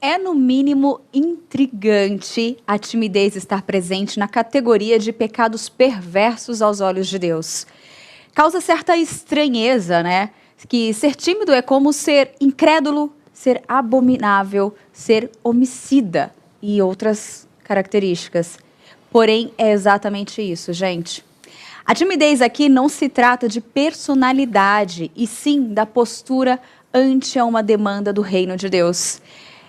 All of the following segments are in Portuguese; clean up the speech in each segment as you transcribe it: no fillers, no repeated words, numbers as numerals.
É no mínimo intrigante a timidez estar presente na categoria de pecados perversos aos olhos de Deus. Causa certa estranheza, né? Que ser tímido é como ser incrédulo, ser abominável, ser homicida e outras características. Porém, é exatamente isso, gente. A timidez aqui não se trata de personalidade, e sim da postura ante a uma demanda do reino de Deus.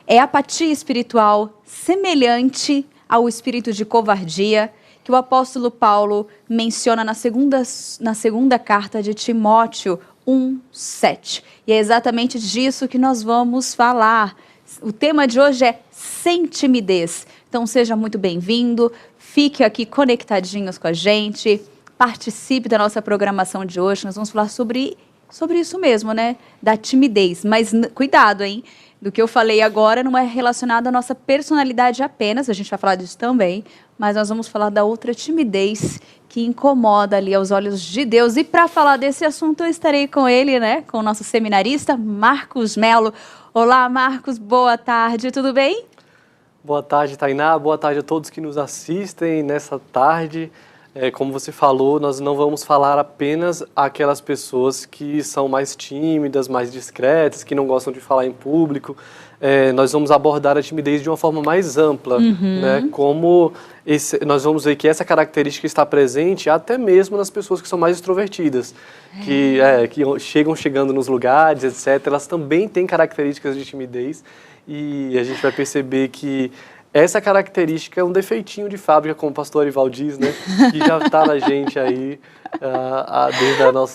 É apatia espiritual semelhante ao espírito de covardia que o apóstolo Paulo menciona na segunda carta de Timóteo 1:7. E é exatamente disso que nós vamos falar. O tema de hoje é sem timidez. Então seja muito bem-vindo, fique aqui conectadinhos com a gente, participe da nossa programação de hoje. Nós vamos falar sobre isso mesmo, né? Da timidez. Mas cuidado, hein? Do que eu falei agora não é relacionado à nossa personalidade apenas, a gente vai falar disso também, mas nós vamos falar da outra timidez que incomoda ali aos olhos de Deus. E para falar desse assunto eu estarei com ele, né? Com o nosso seminarista, Marcos Melo. Olá, Marcos, boa tarde, tudo bem? Boa tarde, Tainá, boa tarde a todos que nos assistem nessa tarde. Como você falou, nós não vamos falar apenas aquelas pessoas que são mais tímidas, mais discretas, que não gostam de falar em público. Nós vamos abordar a timidez de uma forma mais ampla, né? Nós vamos ver que essa característica está presente até mesmo nas pessoas que são mais extrovertidas, que chegando nos lugares, etc. Elas também têm características de timidez e a gente vai perceber que essa característica é um defeitinho de fábrica, como o pastor Arival diz, né? Que já está na gente aí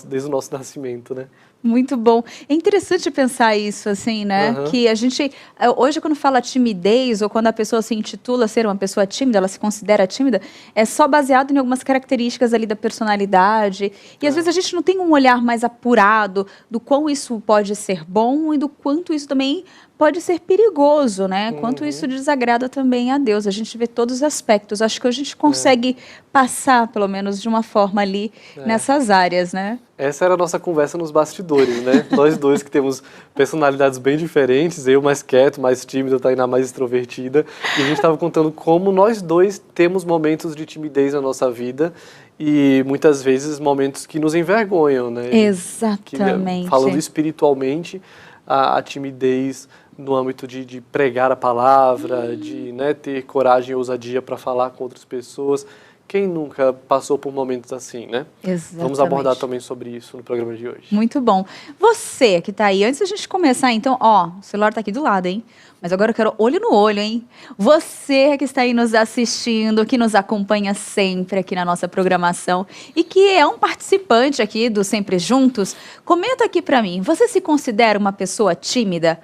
desde o nosso nascimento, né? Muito bom. É interessante pensar isso, assim, né? Que a gente, hoje quando fala timidez, ou quando a pessoa se intitula ser uma pessoa tímida, ela se considera tímida, é só baseado em algumas características ali da personalidade. E às vezes a gente não tem um olhar mais apurado do quão isso pode ser bom e do quanto isso também pode ser perigoso, né? Quanto isso desagrada também a Deus. A gente vê todos os aspectos. Acho que a gente consegue passar, pelo menos, de uma forma ali nessas áreas, né? Essa era a nossa conversa nos bastidores, né? Nós dois que temos personalidades bem diferentes, eu mais quieto, mais tímido, a Tainá mais extrovertida, e a gente estava contando como nós dois temos momentos de timidez na nossa vida e muitas vezes momentos que nos envergonham, né? Exatamente. Falando espiritualmente, a timidez no âmbito de pregar a palavra, de ter coragem e ousadia para falar com outras pessoas. Quem nunca passou por momentos assim, né? Exatamente. Vamos abordar também sobre isso no programa de hoje. Muito bom. Você que está aí, antes da gente começar, então, o celular está aqui do lado, hein? Mas agora eu quero olho no olho, hein? Você que está aí nos assistindo, que nos acompanha sempre aqui na nossa programação e que é um participante aqui do Sempre Juntos, comenta aqui para mim, você se considera uma pessoa tímida?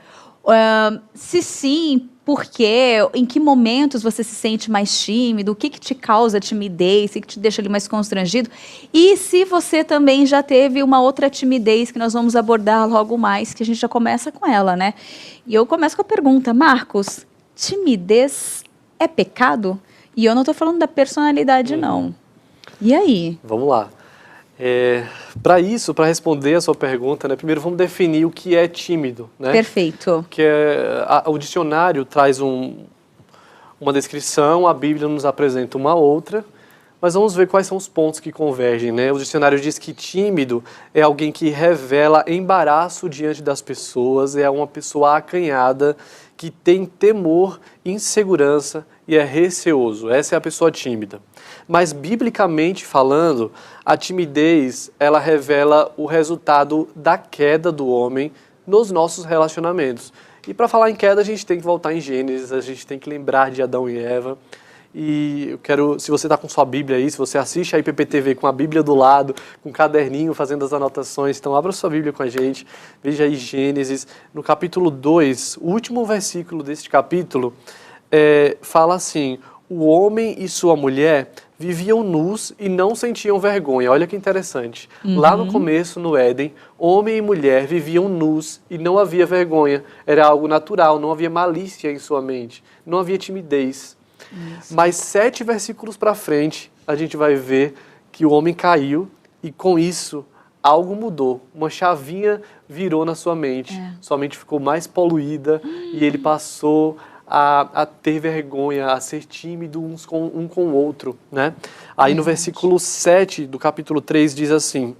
Se sim, por quê? Em que momentos você se sente mais tímido? O que te causa timidez? O que te deixa ali mais constrangido? E se você também já teve uma outra timidez que nós vamos abordar logo mais, que a gente já começa com ela, né? E eu começo com a pergunta, Marcos, timidez é pecado? E eu não estou falando da personalidade, não. E aí? Vamos lá. Para responder a sua pergunta, né, primeiro vamos definir o que é tímido, né? Perfeito. Que o dicionário traz uma descrição, a Bíblia nos apresenta uma outra, mas vamos ver quais são os pontos que convergem, né? O dicionário diz que tímido é alguém que revela embaraço diante das pessoas, é uma pessoa acanhada, que tem temor, insegurança e é receoso. Essa é a pessoa tímida. Mas, biblicamente falando, a timidez, ela revela o resultado da queda do homem nos nossos relacionamentos. E para falar em queda, a gente tem que voltar em Gênesis, a gente tem que lembrar de Adão e Eva. E eu quero, se você está com sua Bíblia aí, se você assiste a IPPTV com a Bíblia do lado, com um caderninho, fazendo as anotações, então abra sua Bíblia com a gente, veja aí Gênesis, no capítulo 2, o último versículo deste capítulo, fala assim: o homem e sua mulher viviam nus e não sentiam vergonha. Olha que interessante. Lá no começo, no Éden, homem e mulher viviam nus e não havia vergonha. Era algo natural, não havia malícia em sua mente, não havia timidez. Isso. Mas 7 versículos para frente, a gente vai ver que o homem caiu e com isso algo mudou, uma chavinha virou na sua mente, sua mente ficou mais poluída e ele passou a ter vergonha, a ser tímido um com o outro, né? Aí no versículo 7 do capítulo 3 diz assim: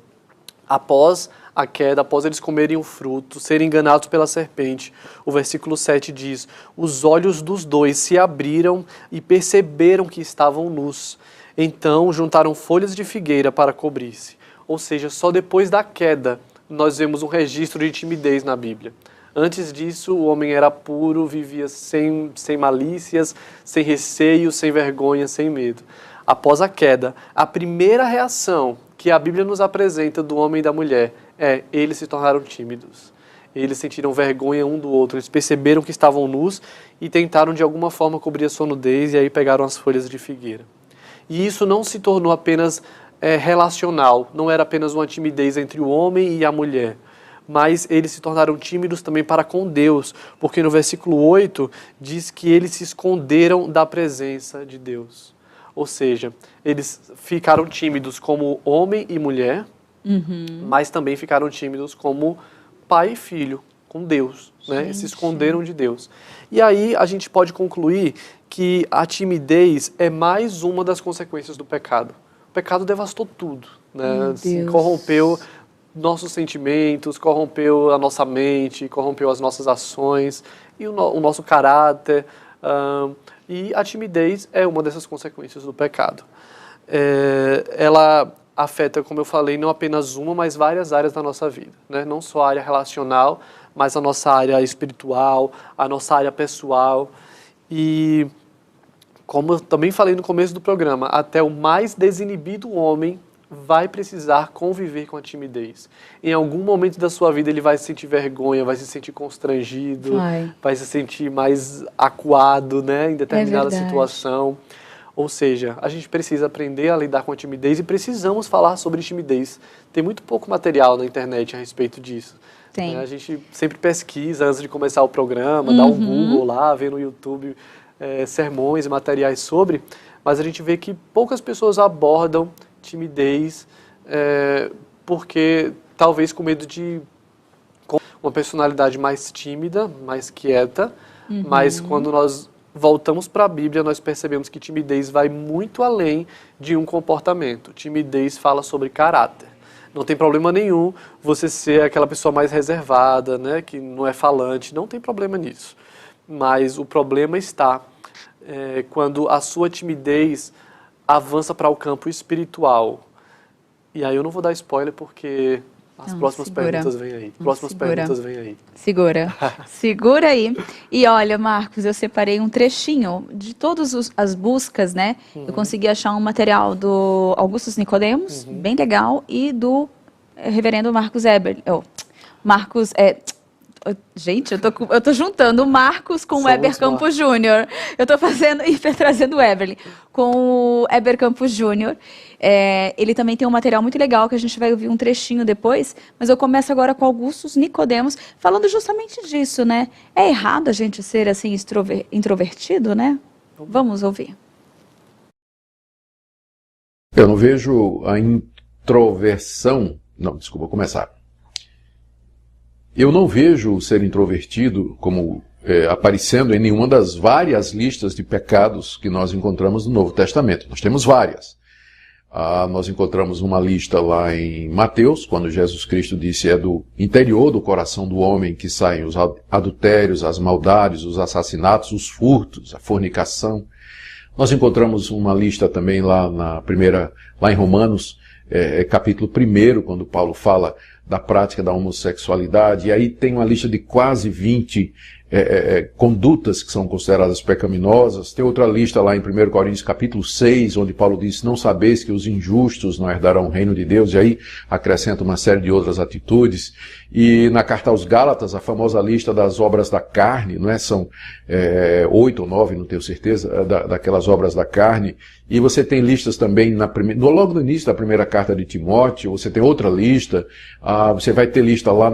após a queda, após eles comerem o fruto, serem enganados pela serpente, o versículo 7 diz: os olhos dos dois se abriram e perceberam que estavam nus. Então juntaram folhas de figueira para cobrir-se. Ou seja, só depois da queda nós vemos um registro de timidez na Bíblia. Antes disso, o homem era puro, vivia sem malícias, sem receio, sem vergonha, sem medo. Após a queda, a primeira reação que a Bíblia nos apresenta do homem e da mulher eles se tornaram tímidos. Eles sentiram vergonha um do outro, eles perceberam que estavam nus e tentaram de alguma forma cobrir a sua nudez e aí pegaram as folhas de figueira. E isso não se tornou apenas relacional, não era apenas uma timidez entre o homem e a mulher, mas eles se tornaram tímidos também para com Deus, porque no versículo 8 diz que eles se esconderam da presença de Deus. Ou seja, eles ficaram tímidos como homem e mulher, mas também ficaram tímidos como pai e filho, com Deus, né? Se esconderam de Deus. E aí a gente pode concluir que a timidez é mais uma das consequências do pecado. O pecado devastou tudo, né? Assim, corrompeu nossos sentimentos, corrompeu a nossa mente, corrompeu as nossas ações e o nosso caráter. E a timidez é uma dessas consequências do pecado. Ela afeta, como eu falei, não apenas uma, mas várias áreas da nossa vida, né? Não só a área relacional, mas a nossa área espiritual, a nossa área pessoal. E, como eu também falei no começo do programa, até o mais desinibido homem vai precisar conviver com a timidez. Em algum momento da sua vida ele vai sentir vergonha, vai se sentir constrangido, vai se sentir mais acuado, né, em determinada situação. Ou seja, a gente precisa aprender a lidar com a timidez e precisamos falar sobre timidez. Tem muito pouco material na internet a respeito disso. Tem. A gente sempre pesquisa antes de começar o programa, dá um Google lá, vê no YouTube sermões e materiais sobre, mas a gente vê que poucas pessoas abordam timidez porque talvez com medo de uma personalidade mais tímida, mais quieta, mas quando nós voltamos para a Bíblia, nós percebemos que timidez vai muito além de um comportamento. Timidez fala sobre caráter. Não tem problema nenhum você ser aquela pessoa mais reservada, né, que não é falante, não tem problema nisso. Mas o problema está quando a sua timidez avança para o campo espiritual. E aí eu não vou dar spoiler porque as próximas perguntas vêm aí. Perguntas vêm aí. Segura. Segura aí. E olha, Marcos, eu separei um trechinho de todas as buscas, né? Eu consegui achar um material do Augustus Nicodemos, bem legal, e do reverendo Marcos Eberle. Marcos... Gente, eu tô juntando o Marcos com o Heber Campos Júnior. Eu tô fazendo e trazendo o Eberle com o Heber Campos Júnior. Ele também tem um material muito legal que a gente vai ouvir um trechinho depois, mas eu começo agora com Augustus Nicodemos, falando justamente disso, né? É errado a gente ser assim introvertido, né? Vamos ouvir. Eu não vejo a introversão... Não, desculpa, vou começar. Eu não vejo o ser introvertido como aparecendo em nenhuma das várias listas de pecados que nós encontramos no Novo Testamento. Nós temos várias. Nós encontramos uma lista lá em Mateus, quando Jesus Cristo disse do interior do coração do homem que saem os adultérios, as maldades, os assassinatos, os furtos, a fornicação. Nós encontramos uma lista também lá em Romanos, capítulo 1, quando Paulo fala da prática da homossexualidade, e aí tem uma lista de quase 20 condutas que são consideradas pecaminosas. Tem outra lista lá em 1 Coríntios capítulo 6, onde Paulo diz: não sabeis que os injustos não herdarão o reino de Deus, e aí acrescenta uma série de outras atitudes. E na carta aos Gálatas, a famosa lista das obras da carne, não é? São 8 ou 9, não tenho certeza, daquelas obras da carne. E você tem listas também logo no início da primeira carta de Timóteo, você tem outra lista, você vai ter lista lá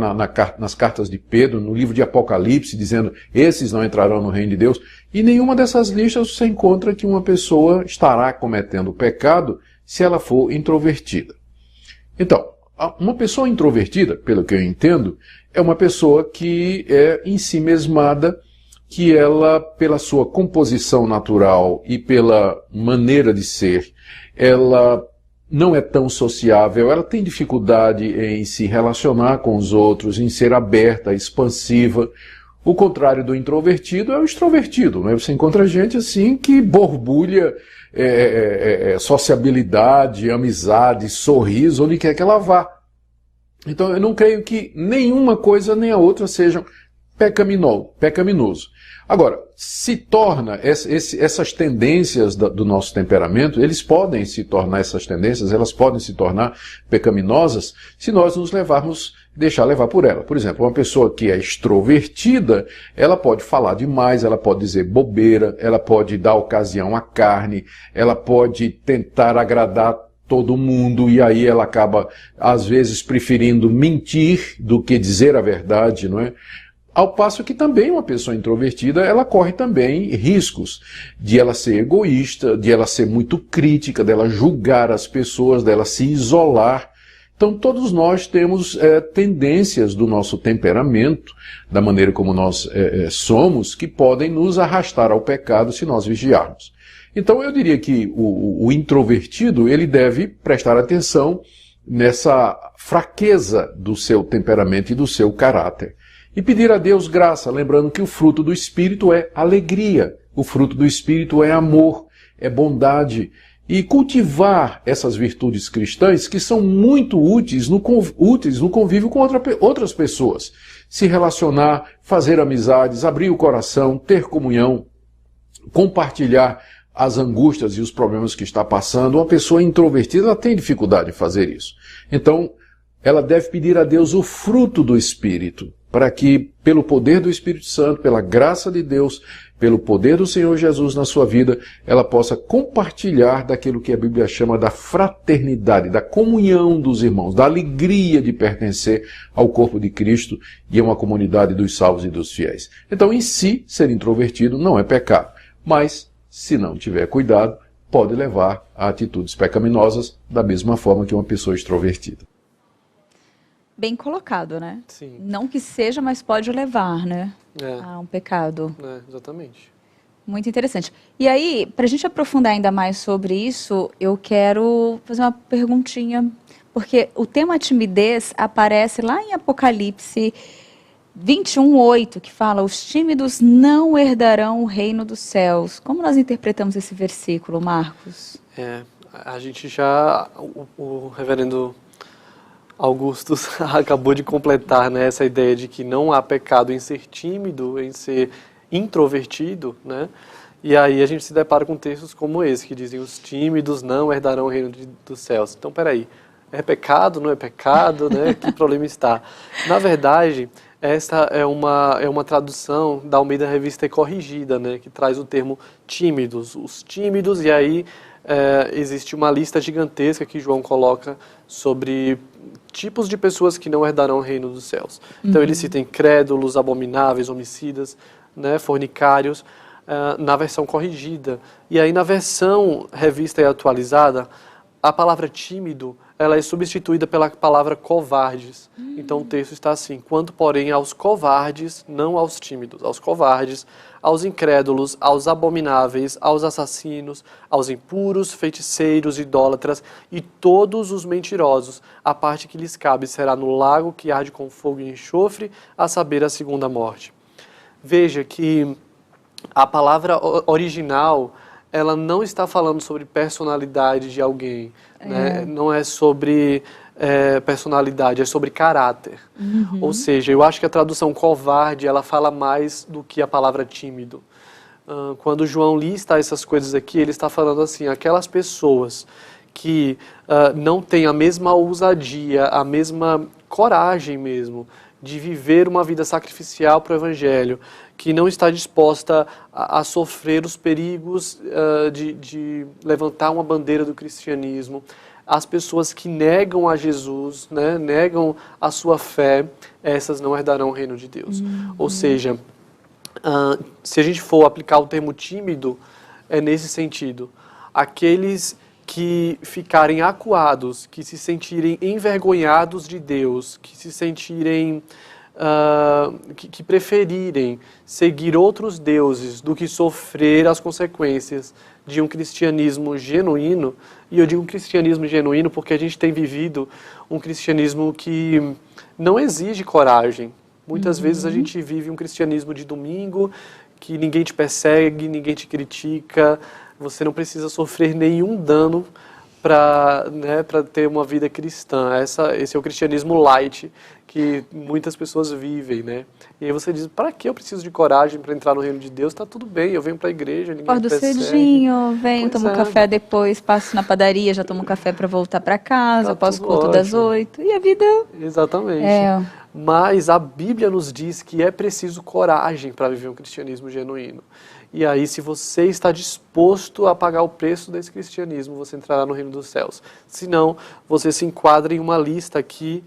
nas cartas de Pedro, no livro de Apocalipse, dizendo: esses não entrarão no reino de Deus. E nenhuma dessas listas você encontra que uma pessoa estará cometendo pecado se ela for introvertida. Então, Uma pessoa introvertida, pelo que eu entendo, é uma pessoa que é em si mesmada, que ela, pela sua composição natural e pela maneira de ser, ela não é tão sociável, ela tem dificuldade em se relacionar com os outros, em ser aberta, expansiva. O contrário do introvertido é o extrovertido, né? Você encontra gente assim que borbulha sociabilidade, amizade, sorriso, onde quer que ela vá. Então eu não creio que nenhuma coisa nem a outra sejam pecaminoso. Agora, se torna essas tendências do nosso temperamento, elas podem se tornar pecaminosas se nós nos deixar levar por ela. Por exemplo, uma pessoa que é extrovertida, ela pode falar demais, ela pode dizer bobeira, ela pode dar ocasião à carne, ela pode tentar agradar todo mundo, e aí ela acaba, às vezes, preferindo mentir do que dizer a verdade, não é? Ao passo que também uma pessoa introvertida, ela corre também riscos de ela ser egoísta, de ela ser muito crítica, dela julgar as pessoas, dela se isolar. Então todos nós temos tendências do nosso temperamento, da maneira como nós somos, que podem nos arrastar ao pecado se nós vigiarmos. Então eu diria que o introvertido, ele deve prestar atenção nessa fraqueza do seu temperamento e do seu caráter. E pedir a Deus graça, lembrando que o fruto do Espírito é alegria, o fruto do Espírito é amor, é bondade. E cultivar essas virtudes cristãs que são muito úteis no convívio com outras pessoas. Se relacionar, fazer amizades, abrir o coração, ter comunhão, compartilhar as angústias e os problemas que está passando. Uma pessoa introvertida, ela tem dificuldade de fazer isso. Então, ela deve pedir a Deus o fruto do Espírito, para que, pelo poder do Espírito Santo, pela graça de Deus, pelo poder do Senhor Jesus na sua vida, ela possa compartilhar daquilo que a Bíblia chama da fraternidade, da comunhão dos irmãos, da alegria de pertencer ao corpo de Cristo e a uma comunidade dos salvos e dos fiéis. Então, em si, ser introvertido não é pecado, mas, se não tiver cuidado, pode levar a atitudes pecaminosas da mesma forma que uma pessoa extrovertida. Bem colocado, né? Sim. Não que seja, mas pode levar, né? A um pecado. Exatamente. Muito interessante. E aí, para a gente aprofundar ainda mais sobre isso, eu quero fazer uma perguntinha, porque o tema timidez aparece lá em Apocalipse 21:8, que fala: os tímidos não herdarão o reino dos céus. Como nós interpretamos esse versículo, Marcos? A gente já, o reverendo Augustus acabou de completar, né, essa ideia de que não há pecado em ser tímido, em ser introvertido, né? E aí a gente se depara com textos como esse, que dizem: os tímidos não herdarão o reino dos céus. Então, peraí, é pecado, não é pecado, né? Que problema está? Na verdade, essa é uma tradução da Almeida Revista e Corrigida, né, que traz o termo tímidos, os tímidos, e aí existe uma lista gigantesca que João coloca sobre tipos de pessoas que não herdarão o reino dos céus. Então ele cita incrédulos, abomináveis, homicidas, né, fornicários, na versão corrigida. E aí na versão revista e atualizada, a palavra tímido, ela é substituída pela palavra covardes. Então o texto está assim: quanto porém aos covardes, não aos tímidos, aos covardes, aos incrédulos, aos abomináveis, aos assassinos, aos impuros, feiticeiros, idólatras e todos os mentirosos, a parte que lhes cabe será no lago que arde com fogo e enxofre, a saber, a segunda morte. Veja que a palavra original, ela não está falando sobre personalidade de alguém, né? Não é sobre personalidade, é sobre caráter. Ou seja, eu acho que a tradução covarde, ela fala mais do que a palavra tímido. Quando João lista essas coisas aqui, ele está falando assim: aquelas pessoas que não têm a mesma ousadia, a mesma coragem mesmo, de viver uma vida sacrificial para o Evangelho, que não está disposta a sofrer os perigos de levantar uma bandeira do cristianismo, as pessoas que negam a Jesus, né, negam a sua fé, essas não herdarão o reino de Deus. Ou seja, se a gente for aplicar o termo tímido, é nesse sentido. Aqueles que ficarem acuados, que se sentirem envergonhados de Deus, que se sentirem, que preferirem seguir outros deuses do que sofrer as consequências de um cristianismo genuíno. E eu digo cristianismo genuíno porque a gente tem vivido um cristianismo que não exige coragem. Muitas vezes a gente vive um cristianismo de domingo, que ninguém te persegue, ninguém te critica, você não precisa sofrer nenhum dano para ter uma vida cristã. Esse é o cristianismo light que muitas pessoas vivem, né? E aí você diz, para que eu preciso de coragem para entrar no reino de Deus? Tá tudo bem, eu venho para a igreja, ninguém me Acordo persegue. cedinho, venho, Pois tomo é. café depois, passo na padaria, já tomo café para voltar para casa, Tá após o tudo culto das ótimo. 8. E a vida Exatamente. é... Mas a Bíblia nos diz que é preciso coragem para viver um cristianismo genuíno. E aí, se você está disposto a pagar o preço desse cristianismo, você entrará no reino dos céus. Se não, você se enquadra em uma lista aqui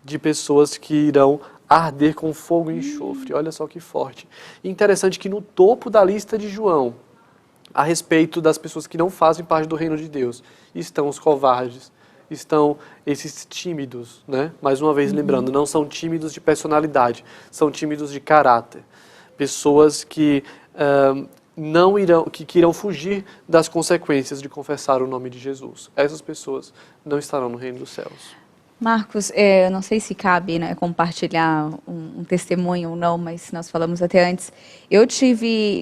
de pessoas que irão arder com fogo e enxofre. Olha só que forte. E interessante que no topo da lista de João, a respeito das pessoas que não fazem parte do reino de Deus, estão os covardes, estão esses tímidos, né? Mais uma vez lembrando, não são tímidos de personalidade, são tímidos de caráter. Pessoas que que irão fugir das consequências de confessar o nome de Jesus. Essas pessoas não estarão no reino dos céus. Marcos, eu não sei se cabe, né, compartilhar um testemunho ou não, mas nós falamos até antes.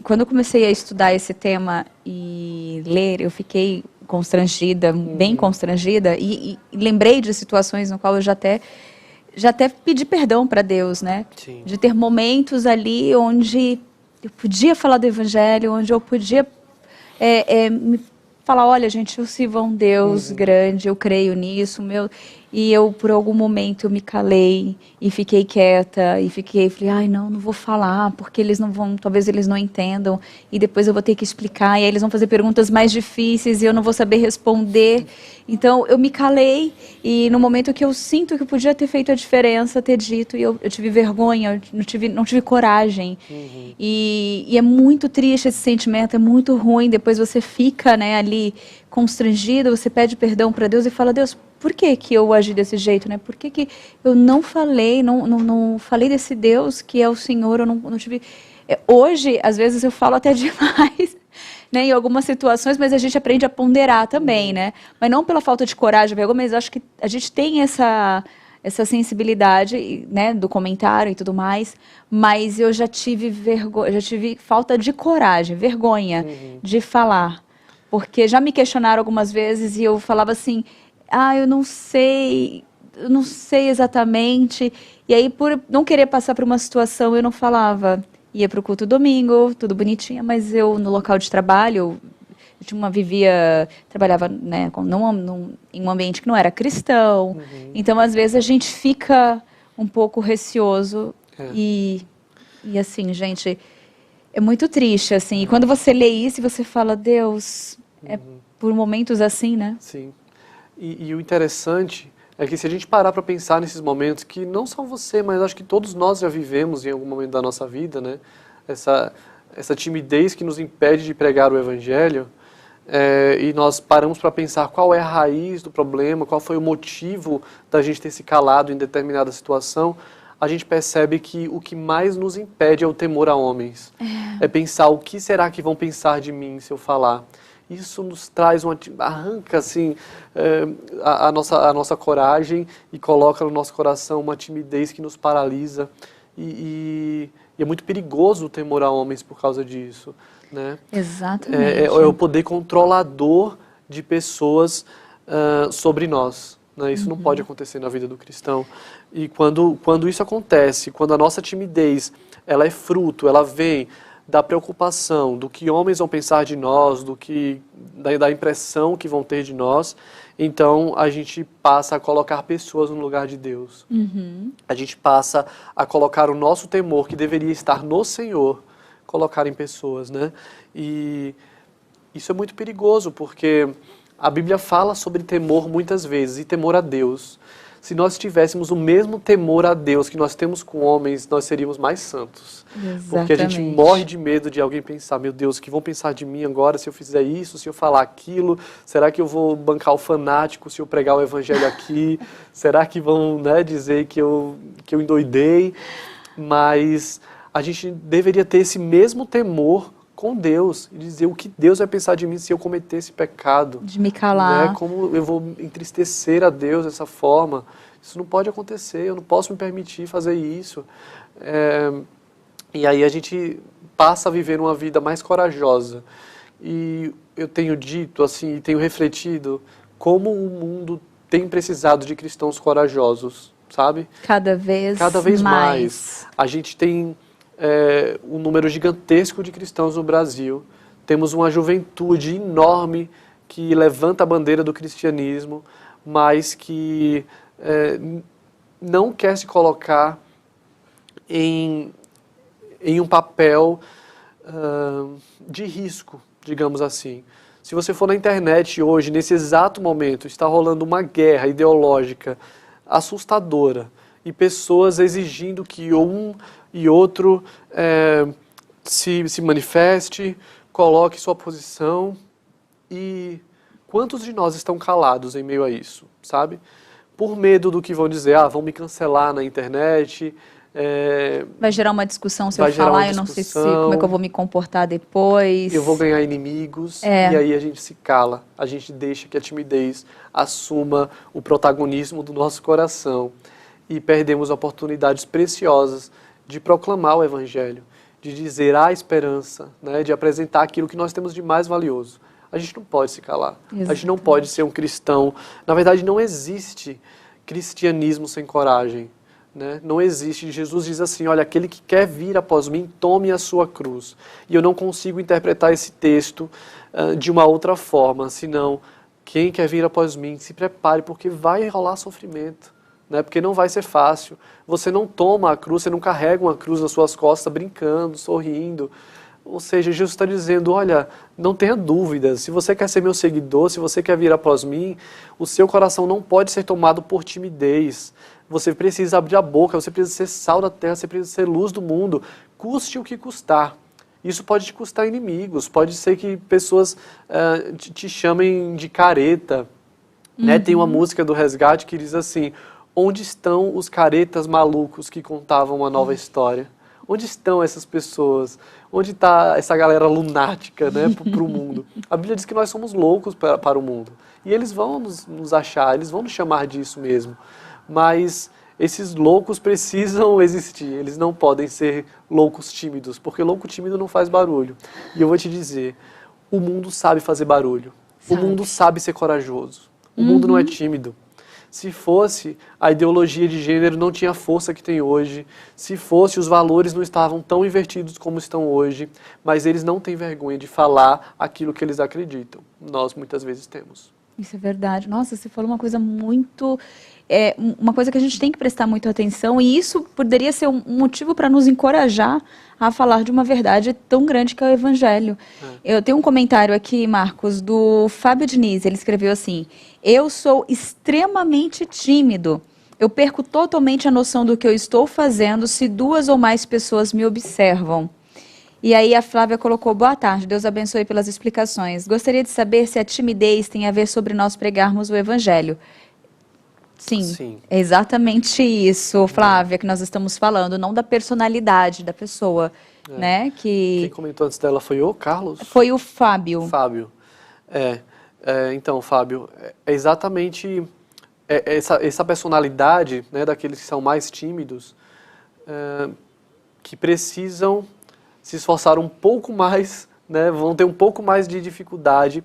Quando eu comecei a estudar esse tema e ler, eu fiquei constrangida, bem constrangida, e lembrei de situações no qual eu já até pedi perdão para Deus, né? Sim. De ter momentos ali onde eu podia falar do Evangelho, onde eu podia me falar, olha, gente, eu sirvo a um Deus grande, eu creio nisso, e eu, por algum momento, eu me calei e fiquei quieta, falei, ai, não vou falar, porque eles não vão, talvez eles não entendam, e depois eu vou ter que explicar, e aí eles vão fazer perguntas mais difíceis, e eu não vou saber responder. Então, eu me calei, e no momento que eu sinto que podia ter feito a diferença, ter dito, e eu tive vergonha, eu não tive coragem. E é muito triste esse sentimento, é muito ruim, depois você fica, né, ali constrangido, você pede perdão para Deus e fala, Deus, por que eu agi desse jeito, né? Por que eu não falei, não falei desse Deus que é o Senhor, eu não tive... Hoje, às vezes, eu falo até demais, né, em algumas situações, mas a gente aprende a ponderar também, né? Mas não pela falta de coragem, vergonha, mas acho que a gente tem essa sensibilidade, né, do comentário e tudo mais, mas eu já tive falta de coragem, vergonha de falar, porque já me questionaram algumas vezes e eu falava assim, eu não sei exatamente, e aí por não querer passar por uma situação eu não falava, ia para o culto domingo, tudo bonitinho, mas eu no local de trabalho trabalhava, né, em um ambiente que não era cristão, então às vezes a gente fica um pouco receoso e assim, gente, é muito triste, assim, e quando você lê isso e você fala, Deus, é por momentos assim, né? Sim. E o interessante é que se a gente parar para pensar nesses momentos, que não só você, mas acho que todos nós já vivemos em algum momento da nossa vida, né? Essa timidez que nos impede de pregar o Evangelho, e nós paramos para pensar qual é a raiz do problema, qual foi o motivo da gente ter se calado em determinada situação, a gente percebe que o que mais nos impede é o temor a homens. É pensar o que será que vão pensar de mim se eu falar. Isso nos traz arranca assim, a nossa coragem e coloca no nosso coração uma timidez que nos paralisa. E é muito perigoso o temor a homens por causa disso, né? Exatamente. É o poder controlador de pessoas sobre nós, né? Isso não pode acontecer na vida do cristão. E quando isso acontece, quando a nossa timidez ela é fruto, ela vem da preocupação do que homens vão pensar de nós, da impressão que vão ter de nós, então a gente passa a colocar pessoas no lugar de Deus. A gente passa a colocar o nosso temor, que deveria estar no Senhor, colocar em pessoas, né? E isso é muito perigoso, porque a Bíblia fala sobre temor muitas vezes, e temor a Deus. se nós tivéssemos o mesmo temor a Deus que nós temos com homens, nós seríamos mais santos. Exatamente. Porque a gente morre de medo de alguém pensar, meu Deus, o que vão pensar de mim agora se eu fizer isso, se eu falar aquilo? Será que eu vou bancar o fanático se eu pregar o evangelho aqui? Será que vão, né, dizer que eu endoidei? Mas a gente deveria ter esse mesmo temor com Deus e dizer o que Deus vai pensar de mim se eu cometer esse pecado. De me calar. Né? Como eu vou entristecer a Deus dessa forma? Isso não pode acontecer, eu não posso me permitir fazer isso. E aí a gente passa a viver uma vida mais corajosa. E eu tenho dito, assim, tenho refletido como o mundo tem precisado de cristãos corajosos, sabe? Cada vez mais. A gente tem um número gigantesco de cristãos no Brasil. Temos uma juventude enorme que levanta a bandeira do cristianismo, mas que não quer se colocar em um papel de risco, digamos assim. Se você for na internet hoje, nesse exato momento, está rolando uma guerra ideológica assustadora e pessoas exigindo que um e outro se manifeste, coloque sua posição. E quantos de nós estão calados em meio a isso, sabe? Por medo do que vão dizer, vão me cancelar na internet. Vai gerar uma discussão se eu falar, eu não sei como é que eu vou me comportar depois. Eu vou ganhar inimigos, e aí a gente se cala, a gente deixa que a timidez assuma o protagonismo do nosso coração e perdemos oportunidades preciosas de proclamar o Evangelho, de dizer a esperança, né, de apresentar aquilo que nós temos de mais valioso. A gente não pode se calar, a gente não pode ser um cristão. Na verdade, não existe cristianismo sem coragem. Né? Não existe. Jesus diz assim, olha, aquele que quer vir após mim, tome a sua cruz. E eu não consigo interpretar esse texto de uma outra forma, senão, quem quer vir após mim, se prepare, porque vai rolar sofrimento, né? Porque não vai ser fácil. Você não toma a cruz, você não carrega uma cruz nas suas costas brincando, sorrindo. Ou seja, Jesus está dizendo, olha, não tenha dúvidas, se você quer ser meu seguidor, se você quer vir após mim, o seu coração não pode ser tomado por timidez. Você precisa abrir a boca, você precisa ser sal da terra, você precisa ser luz do mundo, custe o que custar. Isso pode te custar inimigos, pode ser que pessoas te chamem de careta. Né? Tem uma música do Resgate que diz assim, onde estão os caretas malucos que contavam uma nova história? Onde estão essas pessoas? Onde está essa galera lunática, né, para o mundo? A Bíblia diz que nós somos loucos para o mundo. E eles vão nos achar, eles vão nos chamar disso mesmo. Mas esses loucos precisam existir, eles não podem ser loucos tímidos, porque louco tímido não faz barulho. E eu vou te dizer, o mundo sabe fazer barulho, o mundo sabe ser corajoso, o mundo não é tímido. Se fosse, a ideologia de gênero não tinha a força que tem hoje. Se fosse, os valores não estavam tão invertidos como estão hoje. Mas eles não têm vergonha de falar aquilo que eles acreditam. Nós, muitas vezes, temos. Isso é verdade. Nossa, você falou uma coisa muito... uma coisa que a gente tem que prestar muita atenção. E isso poderia ser um motivo para nos encorajar a falar de uma verdade tão grande que é o Evangelho. Eu tenho um comentário aqui, Marcos, do Fábio Diniz. Ele escreveu assim, eu sou extremamente tímido. Eu perco totalmente a noção do que eu estou fazendo se 2 ou mais pessoas me observam. E aí a Flávia colocou, boa tarde, Deus abençoe pelas explicações. Gostaria de saber se a timidez tem a ver sobre nós pregarmos o Evangelho. Sim, é exatamente isso, Flávia, que nós estamos falando, não da personalidade da pessoa, né? Quem comentou antes dela foi o Carlos? Foi o Fábio. Fábio. Então, Fábio, é exatamente essa personalidade, né, daqueles que são mais tímidos, que precisam se esforçar um pouco mais, né, vão ter um pouco mais de dificuldade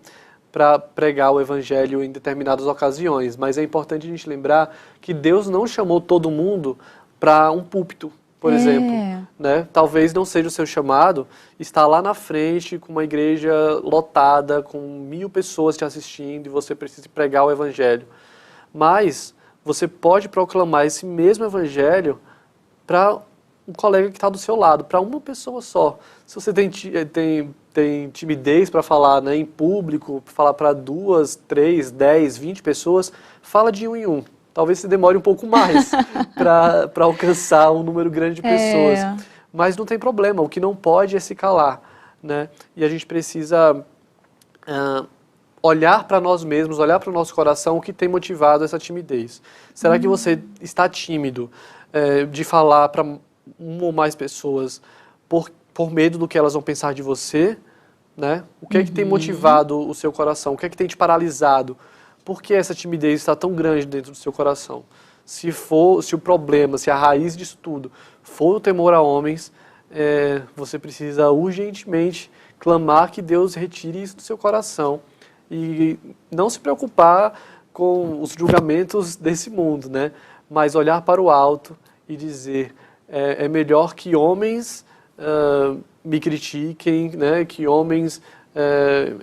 para pregar o Evangelho em determinadas ocasiões. Mas é importante a gente lembrar que Deus não chamou todo mundo para um púlpito, por exemplo. Né? Talvez não seja o seu chamado estar lá na frente com uma igreja lotada, com 1000 pessoas te assistindo e você precisa pregar o Evangelho. Mas você pode proclamar esse mesmo Evangelho para um colega que está do seu lado, para uma pessoa só. Se você tem timidez para falar, né, em público, falar para 2, 3, 10, 20 pessoas, fala de um em um. talvez se demore um pouco mais para alcançar um número grande de pessoas. Mas não tem problema, o que não pode é se calar, né? E a gente precisa olhar para nós mesmos, olhar para o nosso coração, o que tem motivado essa timidez. Será que você está tímido de falar para uma ou mais pessoas por medo do que elas vão pensar de você? Né? O que é que tem motivado o seu coração? O que é que tem te paralisado? Por que essa timidez está tão grande dentro do seu coração? Se o problema, se a raiz disso tudo for o temor a homens, você precisa urgentemente clamar que Deus retire isso do seu coração e não se preocupar com os julgamentos desse mundo, né? Mas olhar para o alto e dizer, é melhor que homens me critiquem, né? Que homens,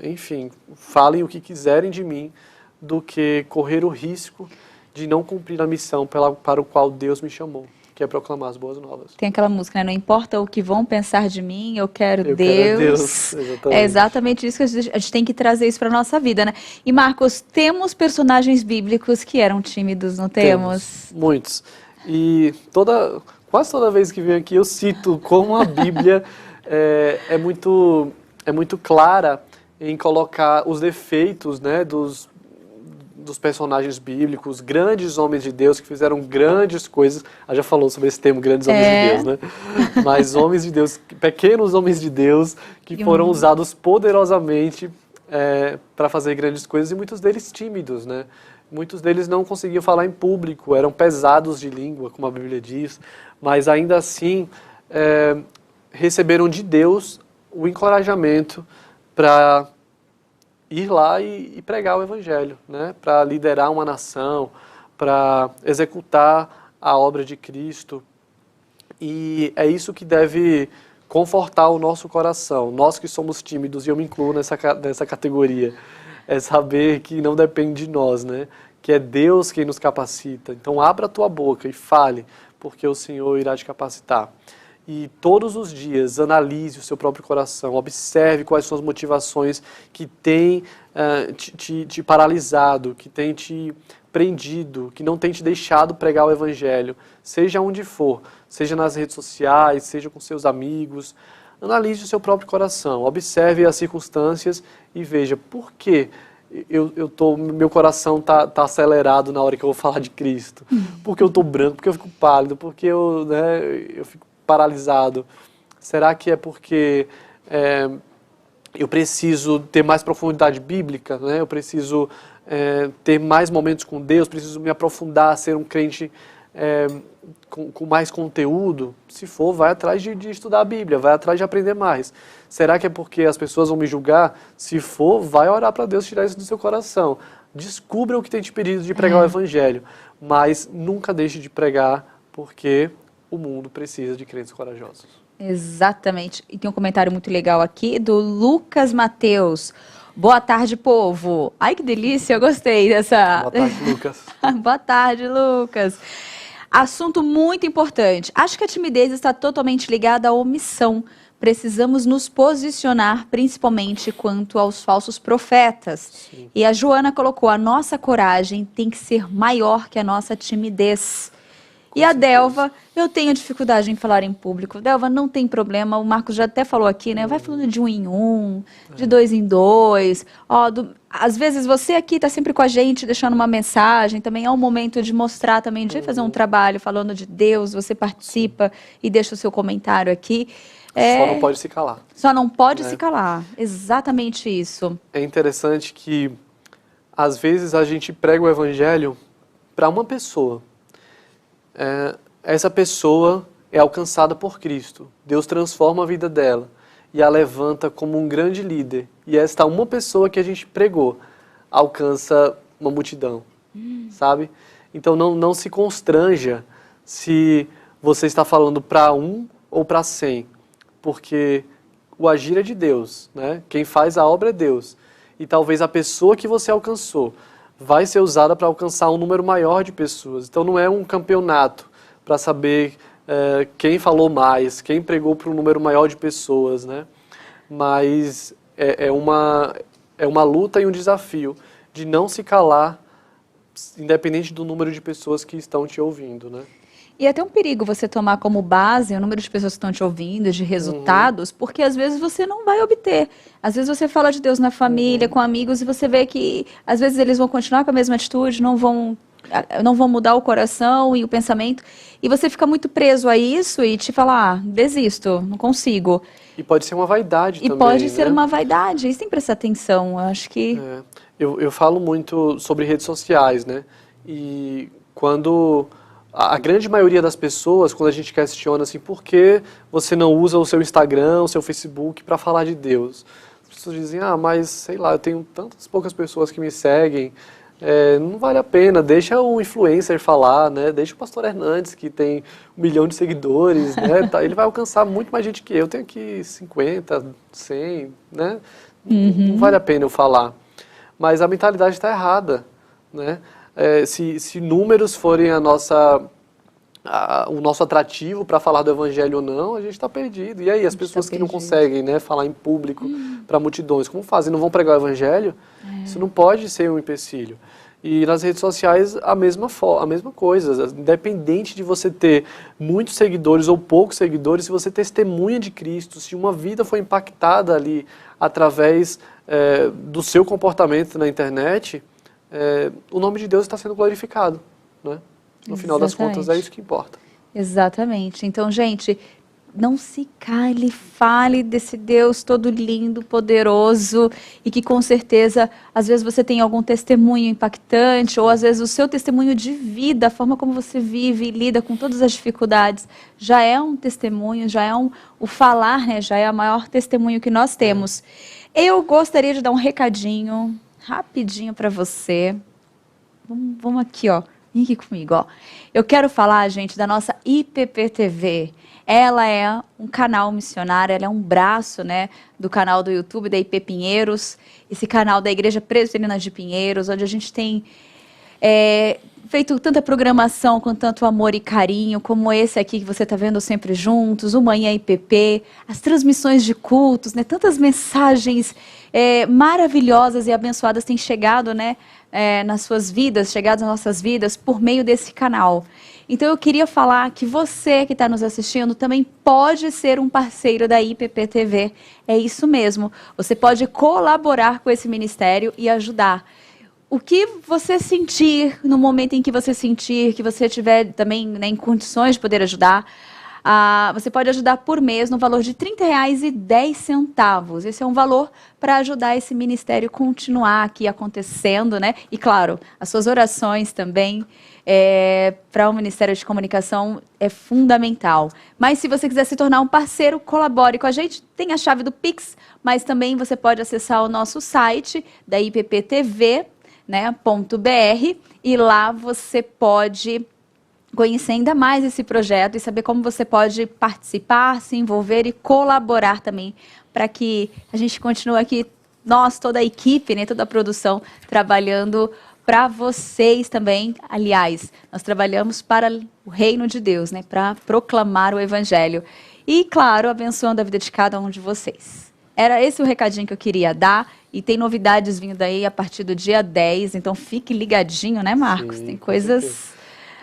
enfim, falem o que quiserem de mim, do que correr o risco de não cumprir a missão para o qual Deus me chamou, que é proclamar as boas novas. Tem aquela música, né? Não importa o que vão pensar de mim, eu quero Deus. Quero Deus. Exatamente. É exatamente isso que a gente tem que trazer isso para a nossa vida, né? E Marcos, temos personagens bíblicos que eram tímidos, não temos? Muitos. E quase toda vez que venho aqui eu cito como a Bíblia é muito clara em colocar os defeitos, né, dos personagens bíblicos, grandes homens de Deus que fizeram grandes coisas. Já falou sobre esse termo, grandes homens de Deus, né? Mas homens de Deus, pequenos homens de Deus que foram usados poderosamente para fazer grandes coisas, e muitos deles tímidos, né? Muitos deles não conseguiam falar em público, eram pesados de língua, como a Bíblia diz, mas ainda assim receberam de Deus o encorajamento para ir lá e pregar o Evangelho, né? Para liderar uma nação, para executar a obra de Cristo. E é isso que deve confortar o nosso coração. Nós que somos tímidos, e eu me incluo nessa categoria, é saber que não depende de nós, né? Que é Deus quem nos capacita. Então abra a tua boca e fale, porque o Senhor irá te capacitar. E todos os dias analise o seu próprio coração, observe quais são as motivações que têm te paralisado, que têm te prendido, que não têm te deixado pregar o Evangelho, seja onde for, seja nas redes sociais, seja com seus amigos. Analise o seu próprio coração, observe as circunstâncias e veja por que meu coração tá acelerado na hora que eu vou falar de Cristo, porque eu estou branco, porque eu fico pálido, porque eu fico paralisado. Será que é porque eu preciso ter mais profundidade bíblica, né? Eu preciso ter mais momentos com Deus, preciso me aprofundar, ser um crente com mais conteúdo? Se for, vai atrás de estudar a Bíblia, vai atrás de aprender mais. Será que é porque as pessoas vão me julgar? Se for, vai orar para Deus tirar isso do seu coração. Descubra o que tem te impedido de pregar o Evangelho, mas nunca deixe de pregar, porque o mundo precisa de crentes corajosos. Exatamente. E tem um comentário muito legal aqui do Lucas Mateus. Boa tarde, povo. Ai, que delícia, eu gostei dessa... Boa tarde, Lucas. Boa tarde, Lucas. Assunto muito importante. Acho que a timidez está totalmente ligada à omissão. Precisamos nos posicionar, principalmente quanto aos falsos profetas. Sim. E a Joana colocou, a nossa coragem tem que ser maior que a nossa timidez. E a Delva, eu tenho dificuldade em falar em público. Delva, não tem problema, o Marcos já até falou aqui, né? Vai falando de 1 em 1, de 2 em 2. Às vezes você aqui está sempre com a gente, deixando uma mensagem. Também é um momento de mostrar também, de fazer um trabalho falando de Deus. Você participa e deixa o seu comentário aqui. Só não pode se calar. Só não pode se calar. Exatamente isso. É interessante que, às vezes, a gente prega o Evangelho para uma pessoa. Essa pessoa é alcançada por Cristo. Deus transforma a vida dela e a levanta como um grande líder. E esta uma pessoa que a gente pregou alcança uma multidão, sabe? Então não se constranja se você está falando para 1 ou para 100, porque o agir é de Deus, né? Quem faz a obra é Deus. E talvez a pessoa que você alcançou vai ser usada para alcançar um número maior de pessoas. Então não é um campeonato para saber quem falou mais, quem pregou para um número maior de pessoas, né? Mas é uma luta e um desafio de não se calar independente do número de pessoas que estão te ouvindo, né? E é até um perigo você tomar como base o número de pessoas que estão te ouvindo, de resultados, porque às vezes você não vai obter. Às vezes você fala de Deus na família, com amigos, e você vê que às vezes eles vão continuar com a mesma atitude, não vão mudar o coração e o pensamento, e você fica muito preso a isso e te fala, desisto, não consigo. E pode ser uma vaidade também, E pode né? ser uma vaidade, isso tem que prestar atenção, eu acho que... Eu falo muito sobre redes sociais, né? E quando... A grande maioria das pessoas, quando a gente questiona assim, por que você não usa o seu Instagram, o seu Facebook para falar de Deus? As pessoas dizem, mas sei lá, eu tenho tantas poucas pessoas que me seguem, não vale a pena, deixa o influencer falar, né? Deixa o pastor Hernandes, que tem 1 milhão de seguidores, né? Ele vai alcançar muito mais gente que eu tenho aqui 50, 100, né? Não vale a pena eu falar. Mas a mentalidade está errada, né? Se números forem o nosso atrativo para falar do evangelho ou não, a gente está perdido. E aí, as pessoas que não conseguem, né, falar em público para multidões, como fazem? Não vão pregar o evangelho? Isso não pode ser um empecilho. E nas redes sociais, a mesma coisa. Independente de você ter muitos seguidores ou poucos seguidores, se você testemunha de Cristo, se uma vida foi impactada ali através do seu comportamento na internet, o nome de Deus está sendo glorificado, né? No final das contas, é isso que importa. Exatamente. Então, gente, não se cale, fale desse Deus todo lindo, poderoso, e que com certeza, às vezes você tem algum testemunho impactante, ou às vezes o seu testemunho de vida, a forma como você vive e lida com todas as dificuldades, já é um testemunho, já é o falar, né? Já é o maior testemunho que nós temos. Eu gostaria de dar um recadinho rapidinho para você. Vamos aqui, ó. Vem aqui comigo, ó. Eu quero falar, gente, da nossa IPP-TV. Ela é um canal missionário, ela é um braço, né, do canal do YouTube da IP Pinheiros, esse canal da Igreja Presbiteriana de Pinheiros, onde a gente tem feito tanta programação com tanto amor e carinho, como esse aqui que você está vendo Sempre Juntos, o Manhã IPP, as transmissões de cultos, né, tantas mensagens maravilhosas e abençoadas têm chegado, né, nas suas vidas, chegado nas nossas vidas por meio desse canal. Então eu queria falar que você que está nos assistindo também pode ser um parceiro da IPP TV. É isso mesmo. Você pode colaborar com esse ministério e ajudar. O que você sentir no momento em que você sentir, que você tiver também, né, em condições de poder ajudar, você pode ajudar por mês no valor de R$ 30,10. Esse é um valor para ajudar esse ministério continuar aqui acontecendo, né? E claro, as suas orações também para o Ministério de Comunicação é fundamental. Mas se você quiser se tornar um parceiro, colabore com a gente. Tem a chave do Pix, mas também você pode acessar o nosso site da IPPTV, né, .br, e lá você pode conhecer ainda mais esse projeto e saber como você pode participar, se envolver e colaborar também para que a gente continue aqui, nós, toda a equipe, né, toda a produção, trabalhando para vocês também. Aliás, nós trabalhamos para o reino de Deus, né, para proclamar o evangelho. E, claro, abençoando a vida de cada um de vocês. Era esse o recadinho que eu queria dar. E tem novidades vindo aí a partir do dia 10, então fique ligadinho, né, Marcos? Sim, tem coisas...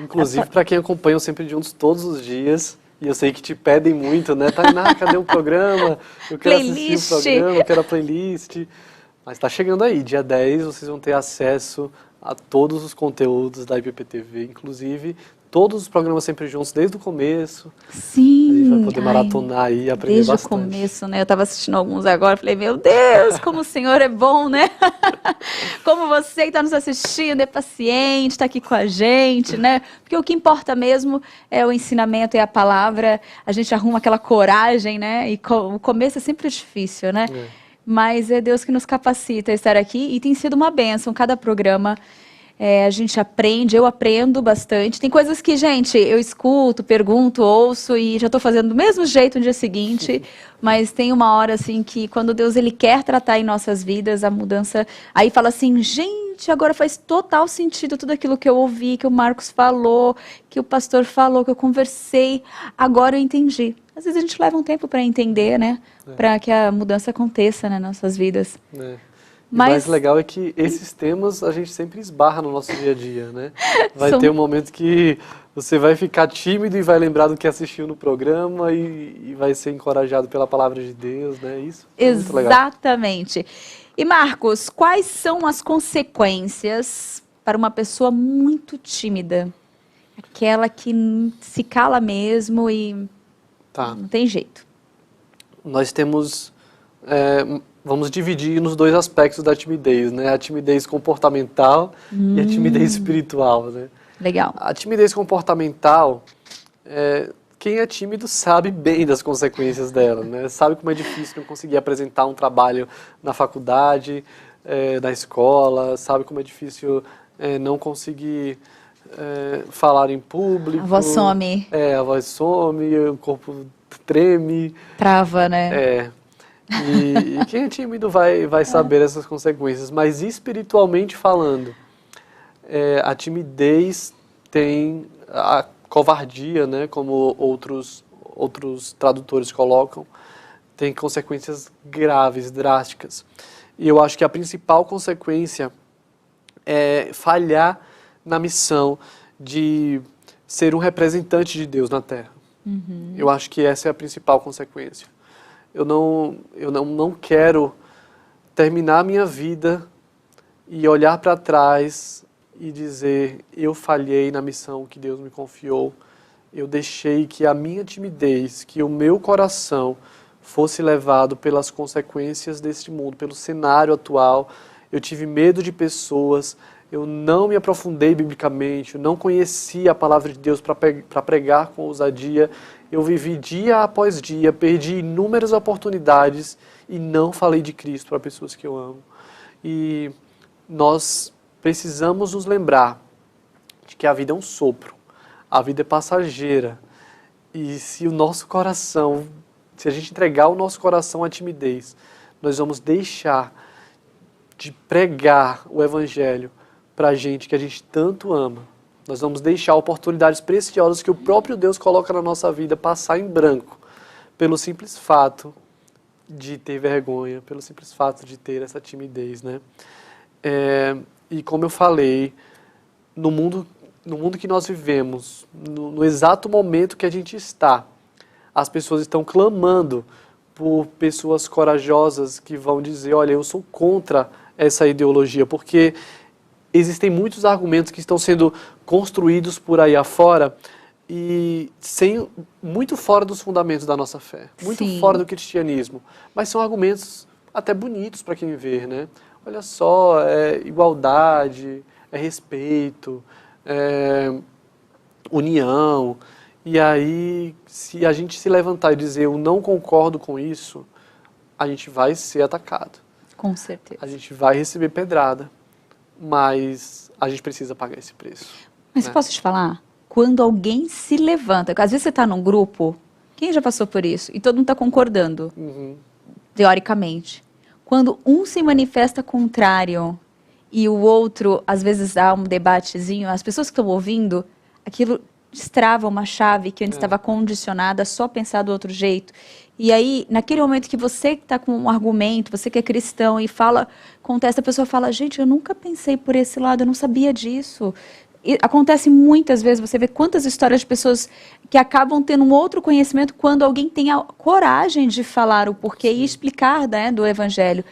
Inclusive, para quem acompanha o Sempre Juntos todos os dias, e eu sei que te pedem muito, né? Tainá, cadê o programa? Eu quero assistir o programa, eu quero a playlist. Mas está chegando aí, dia 10, vocês vão ter acesso a todos os conteúdos da IPPTV, inclusive todos os programas Sempre Juntos, desde o começo. Sim. A gente vai poder maratonar aí e aprender desde bastante. Desde o começo, né? Eu estava assistindo alguns agora, falei, meu Deus, como o Senhor é bom, né? Como você que está nos assistindo é paciente, está aqui com a gente, né? Porque o que importa mesmo é o ensinamento e a palavra. A gente arruma aquela coragem, né? E o começo é sempre difícil, né? Mas é Deus que nos capacita a estar aqui e tem sido uma bênção. Cada programa a gente aprende, eu aprendo bastante. Tem coisas que, gente, eu escuto, pergunto, ouço e já estou fazendo do mesmo jeito no dia seguinte. Mas tem uma hora, assim, que quando Deus ele quer tratar em nossas vidas, a mudança... Aí fala assim, gente, agora faz total sentido tudo aquilo que eu ouvi, que o Marcos falou, que o pastor falou, que eu conversei. Agora eu entendi. Às vezes a gente leva um tempo para entender, né? Para que a mudança aconteça, né, nas nossas vidas. O mais legal é que esses temas a gente sempre esbarra no nosso dia a dia, né? Vai ter um momento que você vai ficar tímido e vai lembrar do que assistiu no programa e vai ser encorajado pela palavra de Deus, né? Isso é muito legal. Exatamente. E Marcos, quais são as consequências para uma pessoa muito tímida? Aquela que se cala mesmo e não tem jeito. Nós temos... vamos dividir nos dois aspectos da timidez, né? A timidez comportamental e a timidez espiritual, né? Legal. A timidez comportamental, quem é tímido sabe bem das consequências dela, né? Sabe como é difícil não conseguir apresentar um trabalho na faculdade, na escola, sabe como é difícil não conseguir falar em público. A voz some. A voz some, o corpo treme. Trava, né? E quem é tímido vai saber essas consequências, mas espiritualmente falando, a timidez tem a covardia, né, como outros tradutores colocam, tem consequências graves, drásticas. E eu acho que a principal consequência é falhar na missão de ser um representante de Deus na Terra. Eu acho que essa é a principal consequência. Eu não quero terminar a minha vida e olhar para trás e dizer, eu falhei na missão que Deus me confiou, eu deixei que a minha timidez, que o meu coração fosse levado pelas consequências deste mundo, pelo cenário atual. Eu tive medo de pessoas, eu não me aprofundei biblicamente, eu não conhecia a palavra de Deus para pregar com ousadia. Eu vivi dia após dia, perdi inúmeras oportunidades e não falei de Cristo para pessoas que eu amo. E nós precisamos nos lembrar de que a vida é um sopro, a vida é passageira. E se o nosso coração, se a gente entregar o nosso coração à timidez, nós vamos deixar de pregar o Evangelho para a gente que a gente tanto ama. Nós vamos deixar oportunidades preciosas que o próprio Deus coloca na nossa vida passar em branco, pelo simples fato de ter vergonha, pelo simples fato de ter essa timidez, né? E como eu falei, no mundo que nós vivemos, no exato momento que a gente está, as pessoas estão clamando por pessoas corajosas que vão dizer, olha, eu sou contra essa ideologia, porque existem muitos argumentos que estão sendo construídos por aí afora e muito fora dos fundamentos da nossa fé, muito fora do cristianismo, mas são argumentos até bonitos para quem vê, né? Olha só, é igualdade, é respeito, é união, e aí se a gente se levantar e dizer eu não concordo com isso, a gente vai ser atacado. Com certeza. A gente vai receber pedrada. Mas a gente precisa pagar esse preço. Mas né? Posso te falar? Quando alguém se levanta, às vezes você está num grupo, quem já passou por isso? E todo mundo está concordando, teoricamente. Quando um se manifesta contrário e o outro, às vezes, dá um debatezinho, as pessoas que estão ouvindo, aquilo destrava uma chave que antes estava condicionada a só pensar do outro jeito. E aí, naquele momento que você está com um argumento, você que é cristão e contesta, a pessoa fala, gente, eu nunca pensei por esse lado, eu não sabia disso. E acontece muitas vezes, você vê quantas histórias de pessoas que acabam tendo um outro conhecimento quando alguém tem a coragem de falar o porquê e explicar, né, do evangelho.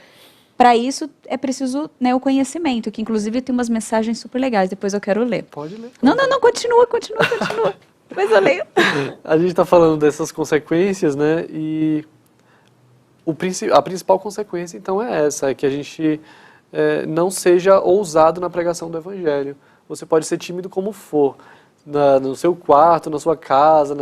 Para isso, é preciso, né, o conhecimento, que inclusive tem umas mensagens super legais, depois eu quero ler. Pode ler. Não, continua. Depois eu leio. A gente está falando dessas consequências, né? E a principal consequência, então, é essa, é que a gente não seja ousado na pregação do Evangelho. Você pode ser tímido como for, no seu quarto, na sua casa,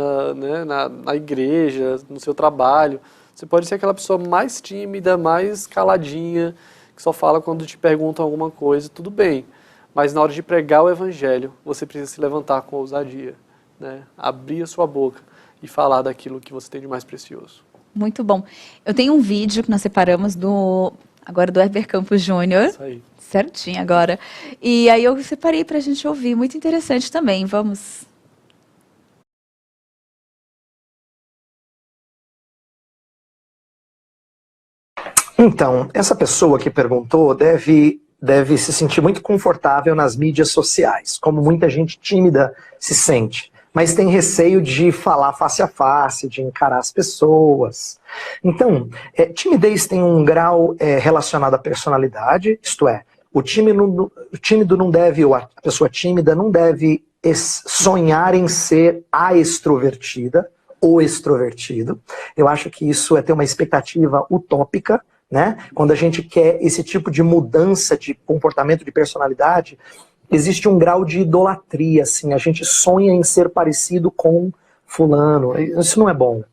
na igreja, no seu trabalho. Você pode ser aquela pessoa mais tímida, mais caladinha, que só fala quando te perguntam alguma coisa, tudo bem. Mas na hora de pregar o Evangelho, você precisa se levantar com ousadia. Né? Abrir a sua boca e falar daquilo que você tem de mais precioso. Muito bom. Eu tenho um vídeo que nós separamos agora do Heber Campos Júnior. Isso aí. Certinho agora. E aí eu separei para a gente ouvir. Muito interessante também. Vamos. Então, essa pessoa que perguntou deve se sentir muito confortável nas mídias sociais, como muita gente tímida se sente, mas tem receio de falar face a face, de encarar as pessoas. Então, timidez tem um grau relacionado à personalidade, isto é, o tímido não deve, ou a pessoa tímida não deve sonhar em ser a extrovertida ou extrovertido. Eu acho que isso é ter uma expectativa utópica, né? Quando a gente quer esse tipo de mudança de comportamento, de personalidade, existe um grau de idolatria, assim, a gente sonha em ser parecido com fulano, isso não é bom.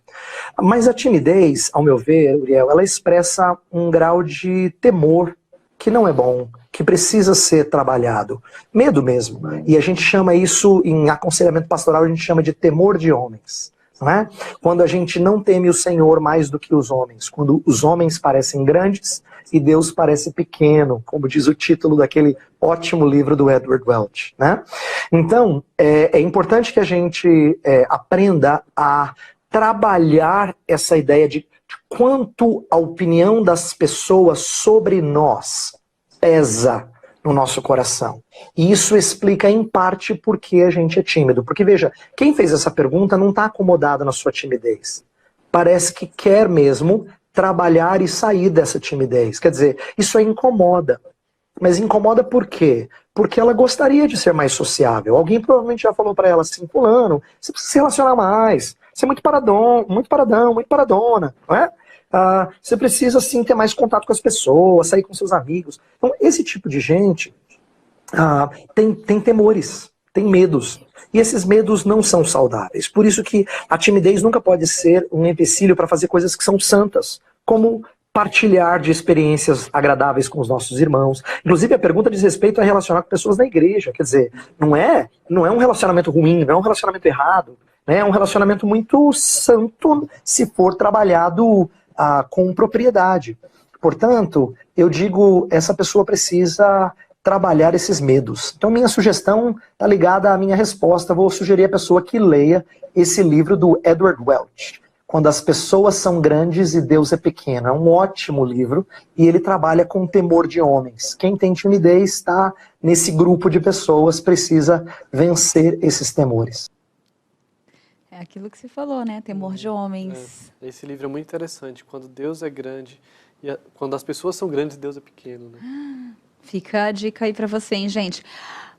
Mas a timidez, ao meu ver, Uriel, ela expressa um grau de temor que não é bom, que precisa ser trabalhado. Medo mesmo. E a gente chama isso, em aconselhamento pastoral, a gente chama de temor de homens. Não é? Quando a gente não teme o Senhor mais do que os homens, quando os homens parecem grandes e Deus parece pequeno, como diz o título daquele ótimo livro do Edward Welch. Né? Então, é importante que a gente aprenda a trabalhar essa ideia de quanto a opinião das pessoas sobre nós pesa no nosso coração. E isso explica em parte por que a gente é tímido. Porque veja, quem fez essa pergunta não está acomodado na sua timidez. Parece que quer mesmo trabalhar e sair dessa timidez. Quer dizer, isso a incomoda. Mas incomoda por quê? Porque ela gostaria de ser mais sociável. Alguém provavelmente já falou para ela assim, fulano, você precisa se relacionar mais. Você é muito paradão, muito paradona, não é? Você precisa, sim, ter mais contato com as pessoas, sair com seus amigos. Então, esse tipo de gente tem temores, tem medos. E esses medos não são saudáveis. Por isso que a timidez nunca pode ser um empecilho para fazer coisas que são santas, como partilhar de experiências agradáveis com os nossos irmãos. Inclusive, a pergunta diz respeito a relacionar com pessoas da igreja. Quer dizer, não é um relacionamento ruim, não é um relacionamento errado. Né? É um relacionamento muito santo se for trabalhado com propriedade. Portanto, eu digo, essa pessoa precisa trabalhar esses medos. Então, minha sugestão está ligada à minha resposta. Vou sugerir à pessoa que leia esse livro do Edward Welch, Quando as Pessoas São Grandes e Deus é Pequeno. É um ótimo livro e ele trabalha com temor de homens. Quem tem timidez está nesse grupo de pessoas, precisa vencer esses temores. É aquilo que você falou, né? Temor de homens. Esse livro é muito interessante. Quando Deus é grande, quando as pessoas são grandes, Deus é pequeno. Né? Fica a dica aí pra você, hein, gente.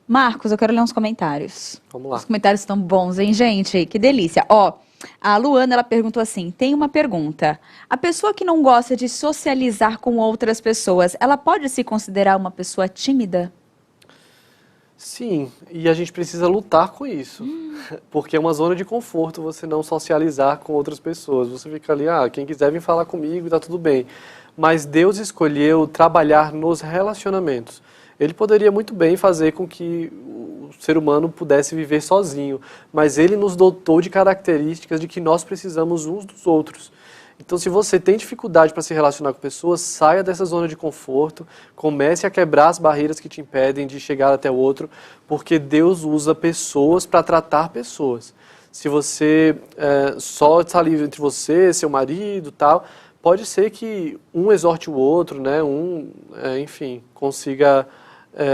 Marcos, eu quero ler uns comentários. Vamos lá. Os comentários estão bons, hein, gente? Que delícia. Ó, a Luana, ela perguntou assim, tem uma pergunta. A pessoa que não gosta de socializar com outras pessoas, ela pode se considerar uma pessoa tímida? Sim, e a gente precisa lutar com isso, porque é uma zona de conforto você não socializar com outras pessoas. Você fica ali, quem quiser vir falar comigo, tá tudo bem. Mas Deus escolheu trabalhar nos relacionamentos. Ele poderia muito bem fazer com que o ser humano pudesse viver sozinho, mas Ele nos dotou de características de que nós precisamos uns dos outros. Então, se você tem dificuldade para se relacionar com pessoas, saia dessa zona de conforto, comece a quebrar as barreiras que te impedem de chegar até o outro, porque Deus usa pessoas para tratar pessoas. Se você só está livre entre você, seu marido, tal, pode ser que um exorte o outro, né? Enfim, consiga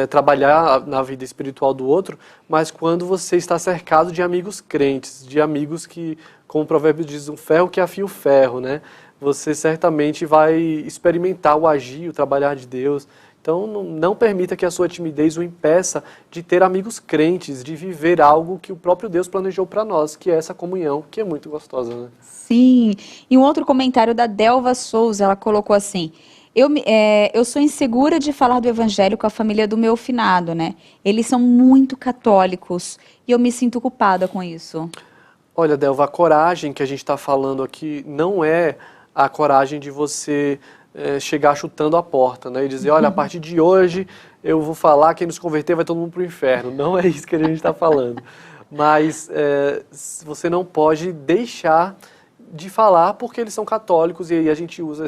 trabalhar na vida espiritual do outro, mas quando você está cercado de amigos crentes, de amigos que, como o provérbio diz, um ferro que afia o ferro, né? Você certamente vai experimentar o agir, o trabalhar de Deus. Então, não permita que a sua timidez o impeça de ter amigos crentes, de viver algo que o próprio Deus planejou para nós, que é essa comunhão, que é muito gostosa, né? Sim. E um outro comentário da Delva Souza, ela colocou assim, eu sou insegura de falar do evangelho com a família do meu finado, né? Eles são muito católicos e eu me sinto culpada com isso. Olha, Delva, a coragem que a gente está falando aqui não é a coragem de você chegar chutando a porta, né? E dizer, olha, a partir de hoje eu vou falar, quem nos converter vai todo mundo para o inferno. Não é isso que a gente está falando. Mas você não pode deixar de falar porque eles são católicos e aí a gente usa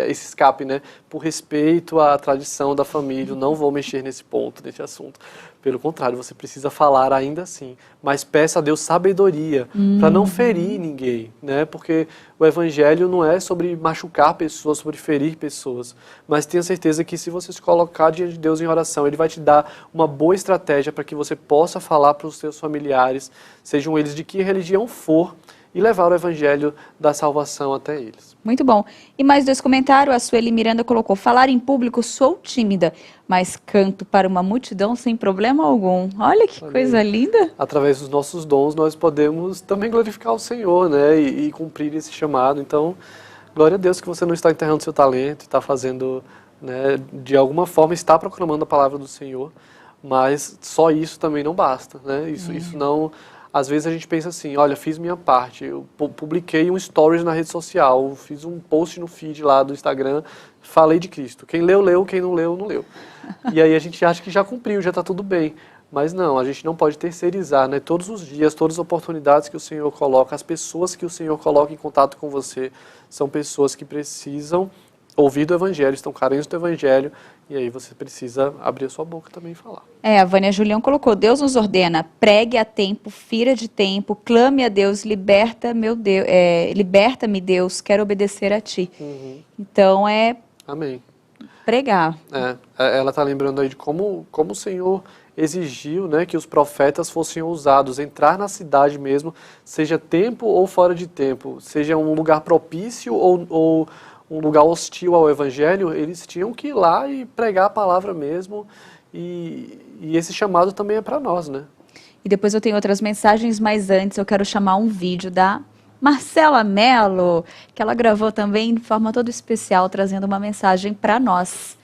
esse escape, né? Por respeito à tradição da família, eu não vou mexer nesse ponto, nesse assunto. Pelo contrário, você precisa falar ainda assim, mas peça a Deus sabedoria para não ferir ninguém, né? Porque o evangelho não é sobre machucar pessoas, sobre ferir pessoas, mas tenha certeza que se você se colocar diante de Deus em oração, Ele vai te dar uma boa estratégia para que você possa falar para os seus familiares, sejam eles de que religião for, e levar o evangelho da salvação até eles. Muito bom. E mais 2 comentários, a Sueli Miranda colocou: falar em público sou tímida, mas canto para uma multidão sem problema algum. Olha que coisa linda. Através dos nossos dons nós podemos também glorificar o Senhor, né, e cumprir esse chamado. Então, glória a Deus que você não está enterrando seu talento, está fazendo, né, de alguma forma está proclamando a palavra do Senhor, mas só isso também não basta, né? Isso não. Às vezes a gente pensa assim, olha, fiz minha parte, eu publiquei um stories na rede social, fiz um post no feed lá do Instagram, falei de Cristo. Quem leu, leu, quem não leu, não leu. E aí a gente acha que já cumpriu, já está tudo bem. Mas não, a gente não pode terceirizar, né? Todos os dias, todas as oportunidades que o Senhor coloca, as pessoas que o Senhor coloca em contato com você, são pessoas que precisam ouvir do Evangelho, estão carentes do Evangelho, e aí você precisa abrir a sua boca também e falar. A Vânia Julião colocou: Deus nos ordena, pregue a tempo, fira de tempo, clame a Deus, liberta-me Deus, quero obedecer a ti. Então Amém. Pregar. Ela está lembrando aí de como o Senhor exigiu, né, que os profetas fossem ousados, entrar na cidade mesmo, seja tempo ou fora de tempo, seja um lugar propício ou um lugar hostil ao Evangelho, eles tinham que ir lá e pregar a palavra mesmo, e esse chamado também é para nós, né? E depois eu tenho outras mensagens, mas antes eu quero chamar um vídeo da Marcela Mello, que ela gravou também de forma toda especial, trazendo uma mensagem para nós.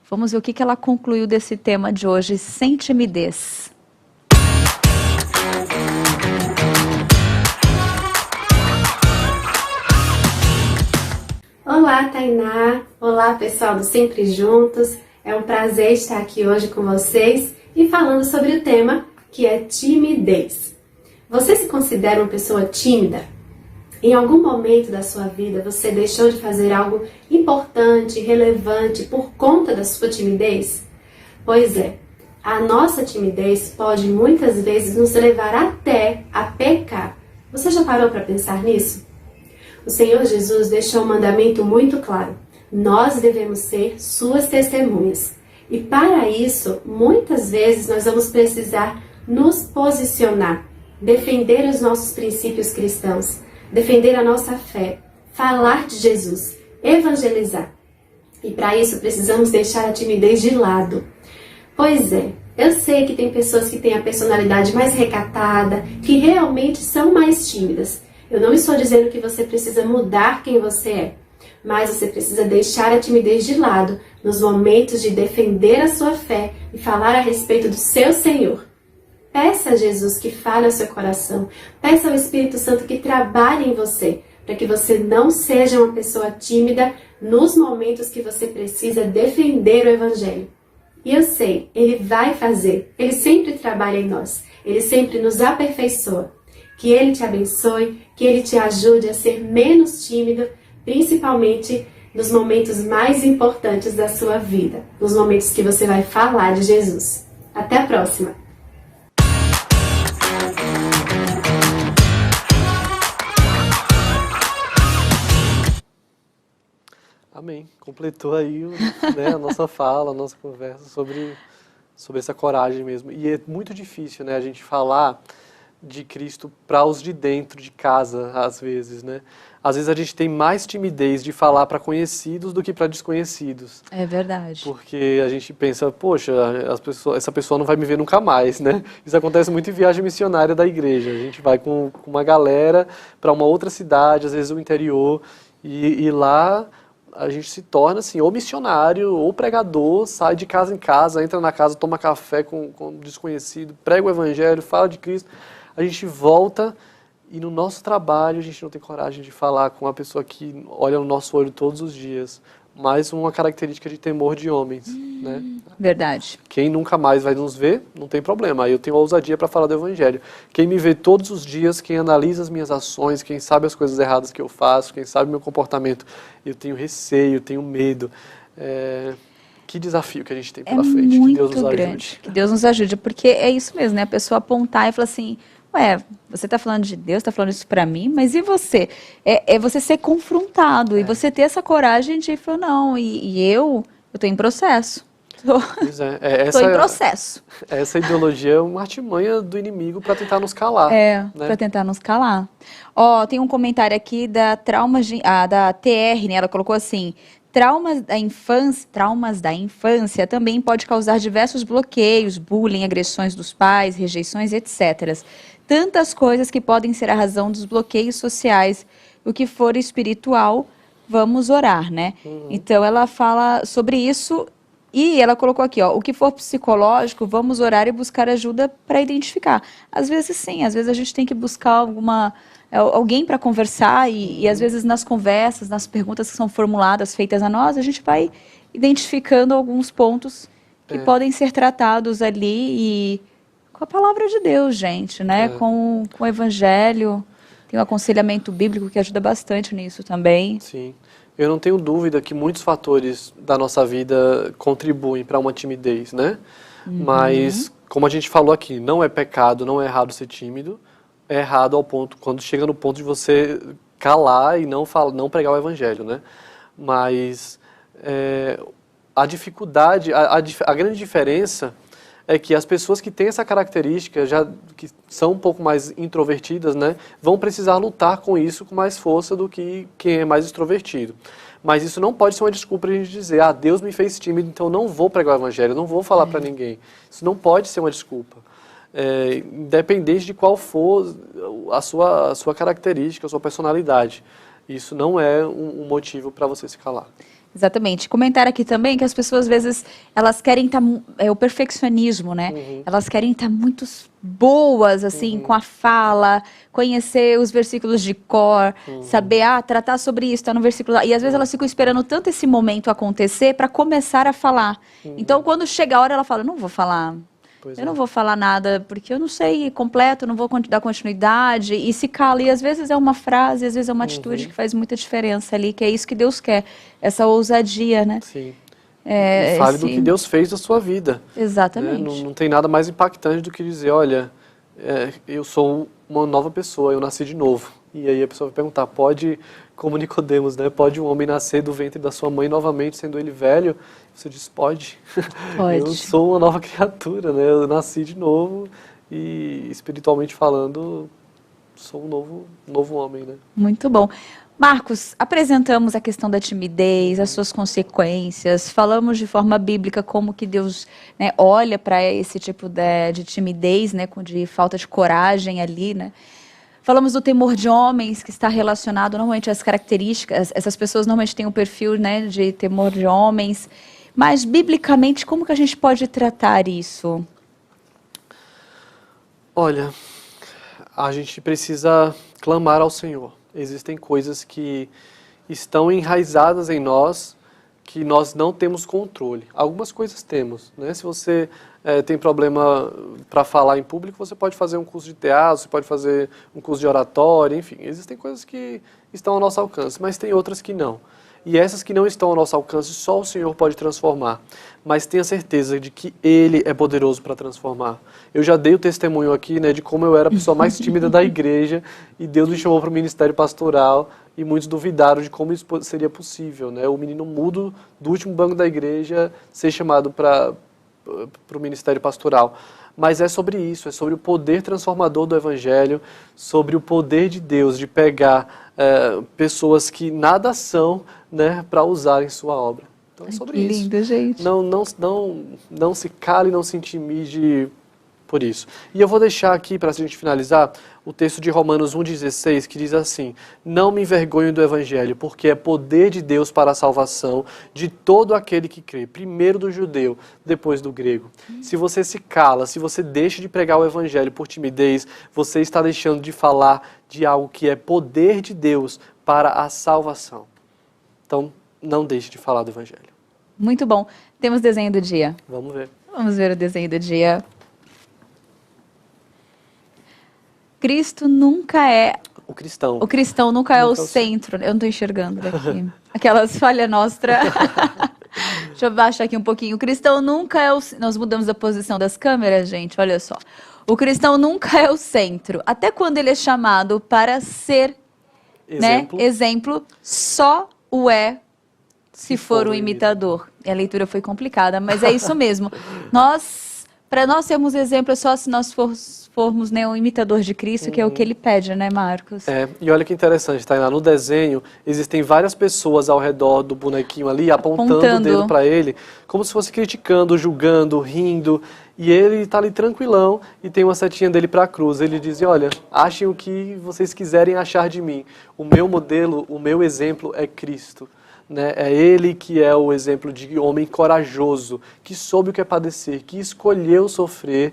Vamos ver o que ela concluiu desse tema de hoje, sem timidez. Olá, Tainá. Olá, pessoal do Sempre Juntos. É um prazer estar aqui hoje com vocês e falando sobre o tema que é timidez. Você se considera uma pessoa tímida? Em algum momento da sua vida você deixou de fazer algo importante, relevante por conta da sua timidez? Pois é, a nossa timidez pode muitas vezes nos levar até a pecar. Você já parou para pensar nisso? O Senhor Jesus deixou um mandamento muito claro. Nós devemos ser suas testemunhas. E para isso, muitas vezes nós vamos precisar nos posicionar, defender os nossos princípios cristãos, defender a nossa fé, falar de Jesus, evangelizar. E para isso precisamos deixar a timidez de lado. Pois é, eu sei que tem pessoas que têm a personalidade mais recatada, que realmente são mais tímidas. Eu não estou dizendo que você precisa mudar quem você é, mas você precisa deixar a timidez de lado nos momentos de defender a sua fé e falar a respeito do seu Senhor. Peça a Jesus que fale ao seu coração, peça ao Espírito Santo que trabalhe em você, para que você não seja uma pessoa tímida nos momentos que você precisa defender o Evangelho. E eu sei, Ele vai fazer, Ele sempre trabalha em nós, Ele sempre nos aperfeiçoa. Que Ele te abençoe, que Ele te ajude a ser menos tímido, principalmente nos momentos mais importantes da sua vida, nos momentos que você vai falar de Jesus. Até a próxima! Amém. Completou aí né, a nossa fala, a nossa conversa sobre essa coragem mesmo. E é muito difícil, né, a gente falar de Cristo para os de dentro de casa, às vezes, né? Às vezes a gente tem mais timidez de falar para conhecidos do que para desconhecidos. É verdade. Porque a gente pensa, poxa, essa pessoa não vai me ver nunca mais, né? Isso acontece muito em viagem missionária da igreja. A gente vai com uma galera para uma outra cidade, às vezes o interior, e lá a gente se torna assim, ou missionário, ou pregador, sai de casa em casa, entra na casa, toma café com um desconhecido, prega o evangelho, fala de Cristo. A gente volta e no nosso trabalho a gente não tem coragem de falar com uma pessoa que olha no nosso olho todos os dias. mais uma característica de temor de homens, né? Verdade. Quem nunca mais vai nos ver, não tem problema. Aí eu tenho ousadia para falar do Evangelho. Quem me vê todos os dias, quem analisa as minhas ações, quem sabe as coisas erradas que eu faço, quem sabe meu comportamento, eu tenho receio, tenho medo. Que desafio que a gente tem pela frente. Que Deus nos Muito ajude. grande. Que Deus nos ajude, porque é isso mesmo, né? A pessoa apontar e falar assim, ué, você está falando de Deus, está falando isso para mim, mas e você? É você ser confrontado e você ter essa coragem de falar, não, e eu estou em processo. Pois é, Estou em processo. essa ideologia é uma artimanha do inimigo para tentar nos calar. né? Para tentar nos calar. Ó, tem um comentário aqui da da TR, né? Ela colocou assim: traumas da infância também pode causar diversos bloqueios, bullying, agressões dos pais, rejeições, etc. Tantas coisas que podem ser a razão dos bloqueios sociais. O que for espiritual, vamos orar, né? Então ela fala sobre isso e ela colocou aqui, ó, o que for psicológico, vamos orar e buscar ajuda para identificar. Às vezes sim, às vezes a gente tem que buscar alguém para conversar e às vezes nas conversas, nas perguntas que são formuladas, feitas a nós, a gente vai identificando alguns pontos que podem ser tratados ali e com a palavra de Deus, gente, né? Com o Evangelho, tem um aconselhamento bíblico que ajuda bastante nisso também. Sim. Eu não tenho dúvida que muitos fatores da nossa vida contribuem para uma timidez, né? Mas, como a gente falou aqui, não é pecado, não é errado ser tímido. É errado ao ponto, quando chega no ponto de você calar e não pregar o Evangelho, né? Mas a dificuldade, a grande diferença é que as pessoas que têm essa característica, que são um pouco mais introvertidas, né, vão precisar lutar com isso com mais força do que quem é mais extrovertido. Mas isso não pode ser uma desculpa para a gente dizer, Deus me fez tímido, então eu não vou pregar o Evangelho, eu não vou falar para ninguém. Isso não pode ser uma desculpa. Independente de qual for a sua característica, a sua personalidade. Isso não é um motivo para você se calar. Exatamente. Comentário aqui também que as pessoas, às vezes, elas querem estar... o perfeccionismo, né? Elas querem estar muito boas, assim, com a fala, conhecer os versículos de cor, saber, tratar sobre isso, está no versículo... E, às vezes, elas ficam esperando tanto esse momento acontecer para começar a falar. Então, quando chega a hora, ela fala, não vou falar... Eu não vou falar nada, porque eu não sei completo, não vou dar continuidade, e se cala. E às vezes é uma frase, às vezes é uma atitude que faz muita diferença ali, que é isso que Deus quer, essa ousadia, né? Sim. E fale do que Deus fez na sua vida. Exatamente. Não tem nada mais impactante do que dizer, olha, eu sou uma nova pessoa, eu nasci de novo. E aí a pessoa vai perguntar, como Nicodemos, né? Pode um homem nascer do ventre da sua mãe novamente, sendo ele velho? Você diz, pode. Pode. Eu sou uma nova criatura, né? Eu nasci de novo e, espiritualmente falando, sou um novo homem, né? Muito bom. Marcos, apresentamos a questão da timidez, as suas consequências, falamos de forma bíblica como que Deus, né, olha para esse tipo de timidez, né, de falta de coragem ali, né? Falamos do temor de homens, que está relacionado normalmente às características, essas pessoas normalmente têm um perfil, né, de temor de homens, mas biblicamente como que a gente pode tratar isso? Olha, a gente precisa clamar ao Senhor. Existem coisas que estão enraizadas em nós que nós não temos controle. Algumas coisas temos, né? Se você tem problema para falar em público, você pode fazer um curso de teatro, você pode fazer um curso de oratória, enfim. Existem coisas que estão ao nosso alcance, mas tem outras que não. E essas que não estão ao nosso alcance, só o Senhor pode transformar. Mas tenha certeza de que Ele é poderoso para transformar. Eu já dei o testemunho aqui, né, de como eu era a pessoa mais tímida da igreja e Deus me chamou para o ministério pastoral e muitos duvidaram de como isso seria possível, né? O menino mudo do último banco da igreja ser chamado para o ministério pastoral. Mas é sobre isso, é sobre o poder transformador do Evangelho, sobre o poder de Deus de pegar pessoas que nada são, né, para usar em sua obra. Então é sobre isso. Lindo, gente. Não se cale, não se intimide por isso. E eu vou deixar aqui, para a gente finalizar, o texto de Romanos 1,16, que diz assim: não me envergonho do Evangelho, porque é poder de Deus para a salvação de todo aquele que crê, primeiro do judeu, depois do grego. Se você se cala, se você deixa de pregar o Evangelho por timidez, você está deixando de falar de algo que é poder de Deus para a salvação. Então, não deixe de falar do Evangelho. Muito bom. Temos desenho do dia. Vamos ver. Vamos ver o desenho do dia. Cristo nunca é... O cristão. O cristão nunca é o Nunca é o centro. Eu não estou enxergando daqui. Aquelas falhas nostra. Deixa eu baixar aqui um pouquinho. O cristão nunca é o... Nós mudamos a posição das câmeras, gente. Olha só. O cristão nunca é o centro. Até quando ele é chamado para ser, Exemplo. né, exemplo, só o é se for um imitador. E a leitura foi complicada, mas é isso mesmo. Para nós sermos exemplo, é só se nós formos, né, um imitador de Cristo, que é o que ele pede, né, Marcos? E olha que interessante, Tainá, no desenho existem várias pessoas ao redor do bonequinho ali, apontando o dedo para ele, como se fosse criticando, julgando, rindo, e ele está ali tranquilão e tem uma setinha dele para a cruz. Ele diz, olha, achem o que vocês quiserem achar de mim. O meu modelo, o meu exemplo é Cristo. Né? É ele que é o exemplo de homem corajoso, que soube o que é padecer, que escolheu sofrer,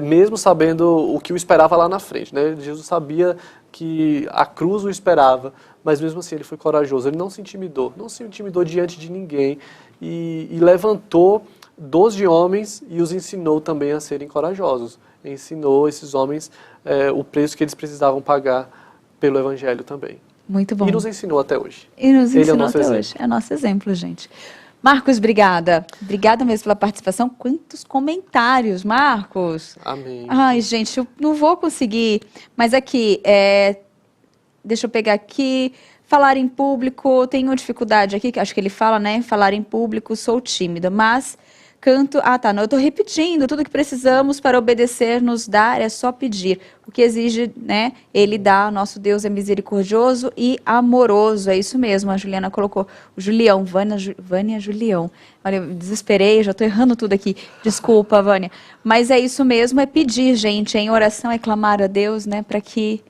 mesmo sabendo o que o esperava lá na frente. Né? Jesus sabia que a cruz o esperava, mas mesmo assim ele foi corajoso, ele não se intimidou diante de ninguém e levantou 12 homens e os ensinou também a serem corajosos. Ensinou esses homens o preço que eles precisavam pagar pelo Evangelho também. Muito bom. E nos ensinou até hoje. E nos ensinou até hoje. É nosso exemplo, gente. Marcos, obrigada. Obrigada mesmo pela participação. Quantos comentários, Marcos. Amém. Ai, gente, eu não vou conseguir. Mas aqui, deixa eu pegar aqui. Falar em público, tenho dificuldade aqui, que acho que ele fala, né? Falar em público, sou tímida, mas... Canto, não, eu estou repetindo, tudo que precisamos para obedecer, nos dar, é só pedir. O que exige, né, ele dá, nosso Deus é misericordioso e amoroso, é isso mesmo, a Juliana colocou, o Julião, Vânia Julião. Olha, eu desesperei, já estou errando tudo aqui, desculpa, Vânia. Mas é isso mesmo, é pedir, gente, em oração é clamar a Deus, né, para que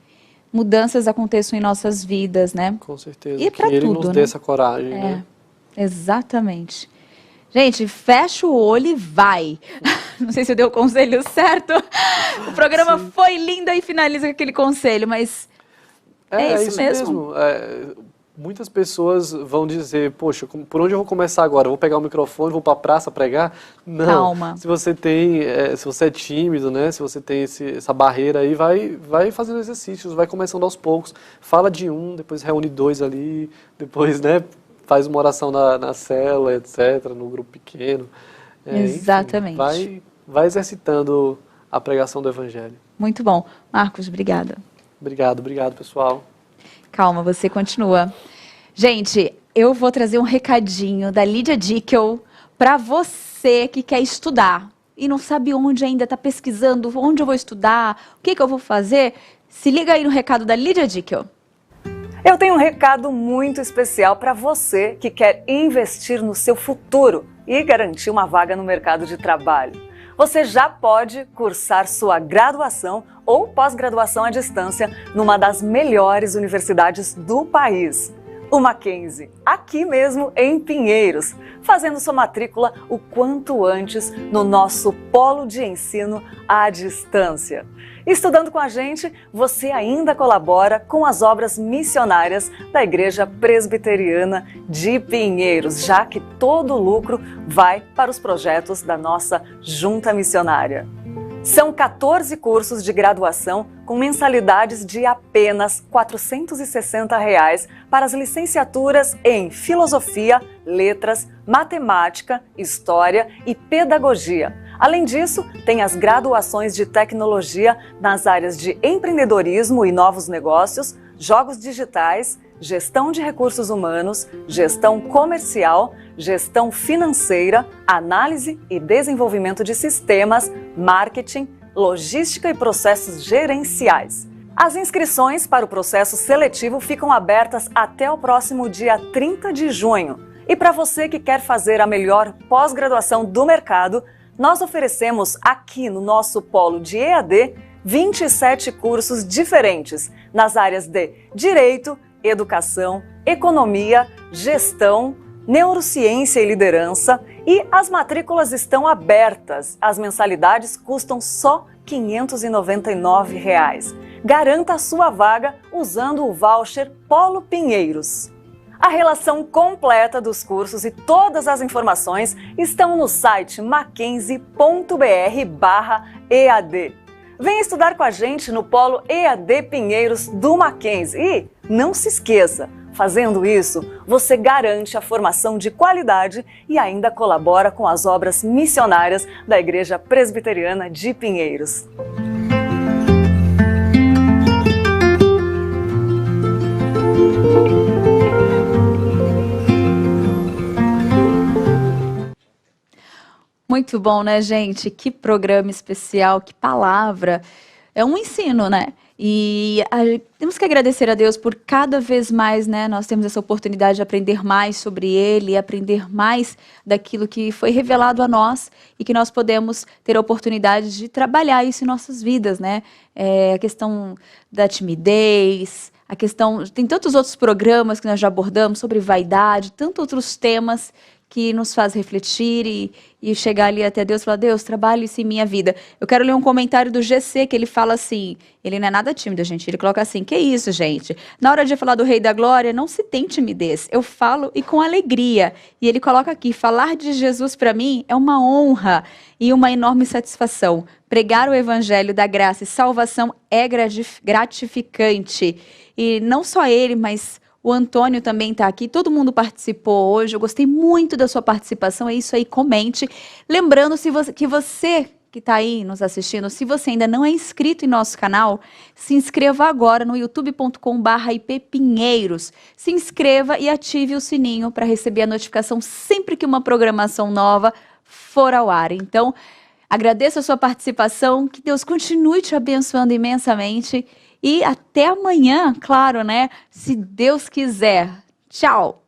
mudanças aconteçam em nossas vidas, né. Com certeza, e que ele tudo, nos né? dê essa coragem, né? Exatamente. Gente, fecha o olho e vai. Não sei se eu dei o conselho certo. O programa foi lindo e finaliza com aquele conselho, mas é isso mesmo. Muitas pessoas vão dizer, poxa, por onde eu vou começar agora? Eu vou pegar o microfone, vou para a praça pregar? Não. Calma. Se você é tímido, né? Se você tem essa barreira aí, vai fazendo exercícios, vai começando aos poucos. Fala de um, depois reúne 2 ali, depois, né? Faz uma oração na célula, etc., no grupo pequeno. Exatamente. Enfim, vai exercitando a pregação do Evangelho. Muito bom. Marcos, obrigada. Obrigado, pessoal. Calma, você continua. Gente, eu vou trazer um recadinho da Lídia Dickel para você que quer estudar e não sabe onde ainda, está pesquisando, onde eu vou estudar, o que eu vou fazer. Se liga aí no recado da Lídia Dickel. Eu tenho um recado muito especial para você que quer investir no seu futuro e garantir uma vaga no mercado de trabalho. Você já pode cursar sua graduação ou pós-graduação à distância numa das melhores universidades do país, o Mackenzie, aqui mesmo em Pinheiros, fazendo sua matrícula o quanto antes no nosso polo de ensino à distância. Estudando com a gente, você ainda colabora com as obras missionárias da Igreja Presbiteriana de Pinheiros, já que todo o lucro vai para os projetos da nossa junta missionária. São 14 cursos de graduação com mensalidades de apenas R$ 460 para as licenciaturas em Filosofia, Letras, Matemática, História e Pedagogia. Além disso, tem as graduações de tecnologia nas áreas de empreendedorismo e novos negócios, jogos digitais, gestão de recursos humanos, gestão comercial, gestão financeira, análise e desenvolvimento de sistemas, marketing, logística e processos gerenciais. As inscrições para o processo seletivo ficam abertas até o próximo dia 30 de junho. E para você que quer fazer a melhor pós-graduação do mercado, nós oferecemos aqui no nosso polo de EAD 27 cursos diferentes nas áreas de Direito, Educação, Economia, Gestão, Neurociência e Liderança, e as matrículas estão abertas. As mensalidades custam só R$ 599. Garanta a sua vaga usando o voucher Polo Pinheiros. A relação completa dos cursos e todas as informações estão no site mackenzie.br/EAD. Venha estudar com a gente no Polo EAD Pinheiros do Mackenzie. E não se esqueça, fazendo isso, você garante a formação de qualidade e ainda colabora com as obras missionárias da Igreja Presbiteriana de Pinheiros. Muito bom, né, gente? Que programa especial, que palavra. É um ensino, né? E temos que agradecer a Deus por cada vez mais, né? Nós temos essa oportunidade de aprender mais sobre Ele, aprender mais daquilo que foi revelado a nós e que nós podemos ter a oportunidade de trabalhar isso em nossas vidas, né? A questão da timidez, a questão... Tem tantos outros programas que nós já abordamos sobre vaidade, tantos outros temas que nos faz refletir e chegar ali até Deus e falar, Deus, trabalhe isso em minha vida. Eu quero ler um comentário do GC, que ele fala assim, ele não é nada tímido, gente, ele coloca assim, que isso, gente? Na hora de falar do Rei da Glória, não se tem timidez, eu falo e com alegria. E ele coloca aqui, falar de Jesus para mim é uma honra e uma enorme satisfação. Pregar o evangelho da graça e salvação é gratificante. E não só ele, mas... O Antônio também está aqui, todo mundo participou hoje, eu gostei muito da sua participação, é isso aí, comente. Lembrando que você que está aí nos assistindo, se você ainda não é inscrito em nosso canal, se inscreva agora no youtube.com/ippinheiros. Se inscreva e ative o sininho para receber a notificação sempre que uma programação nova for ao ar. Então, agradeço a sua participação, que Deus continue te abençoando imensamente. E até amanhã, claro, né? Se Deus quiser. Tchau!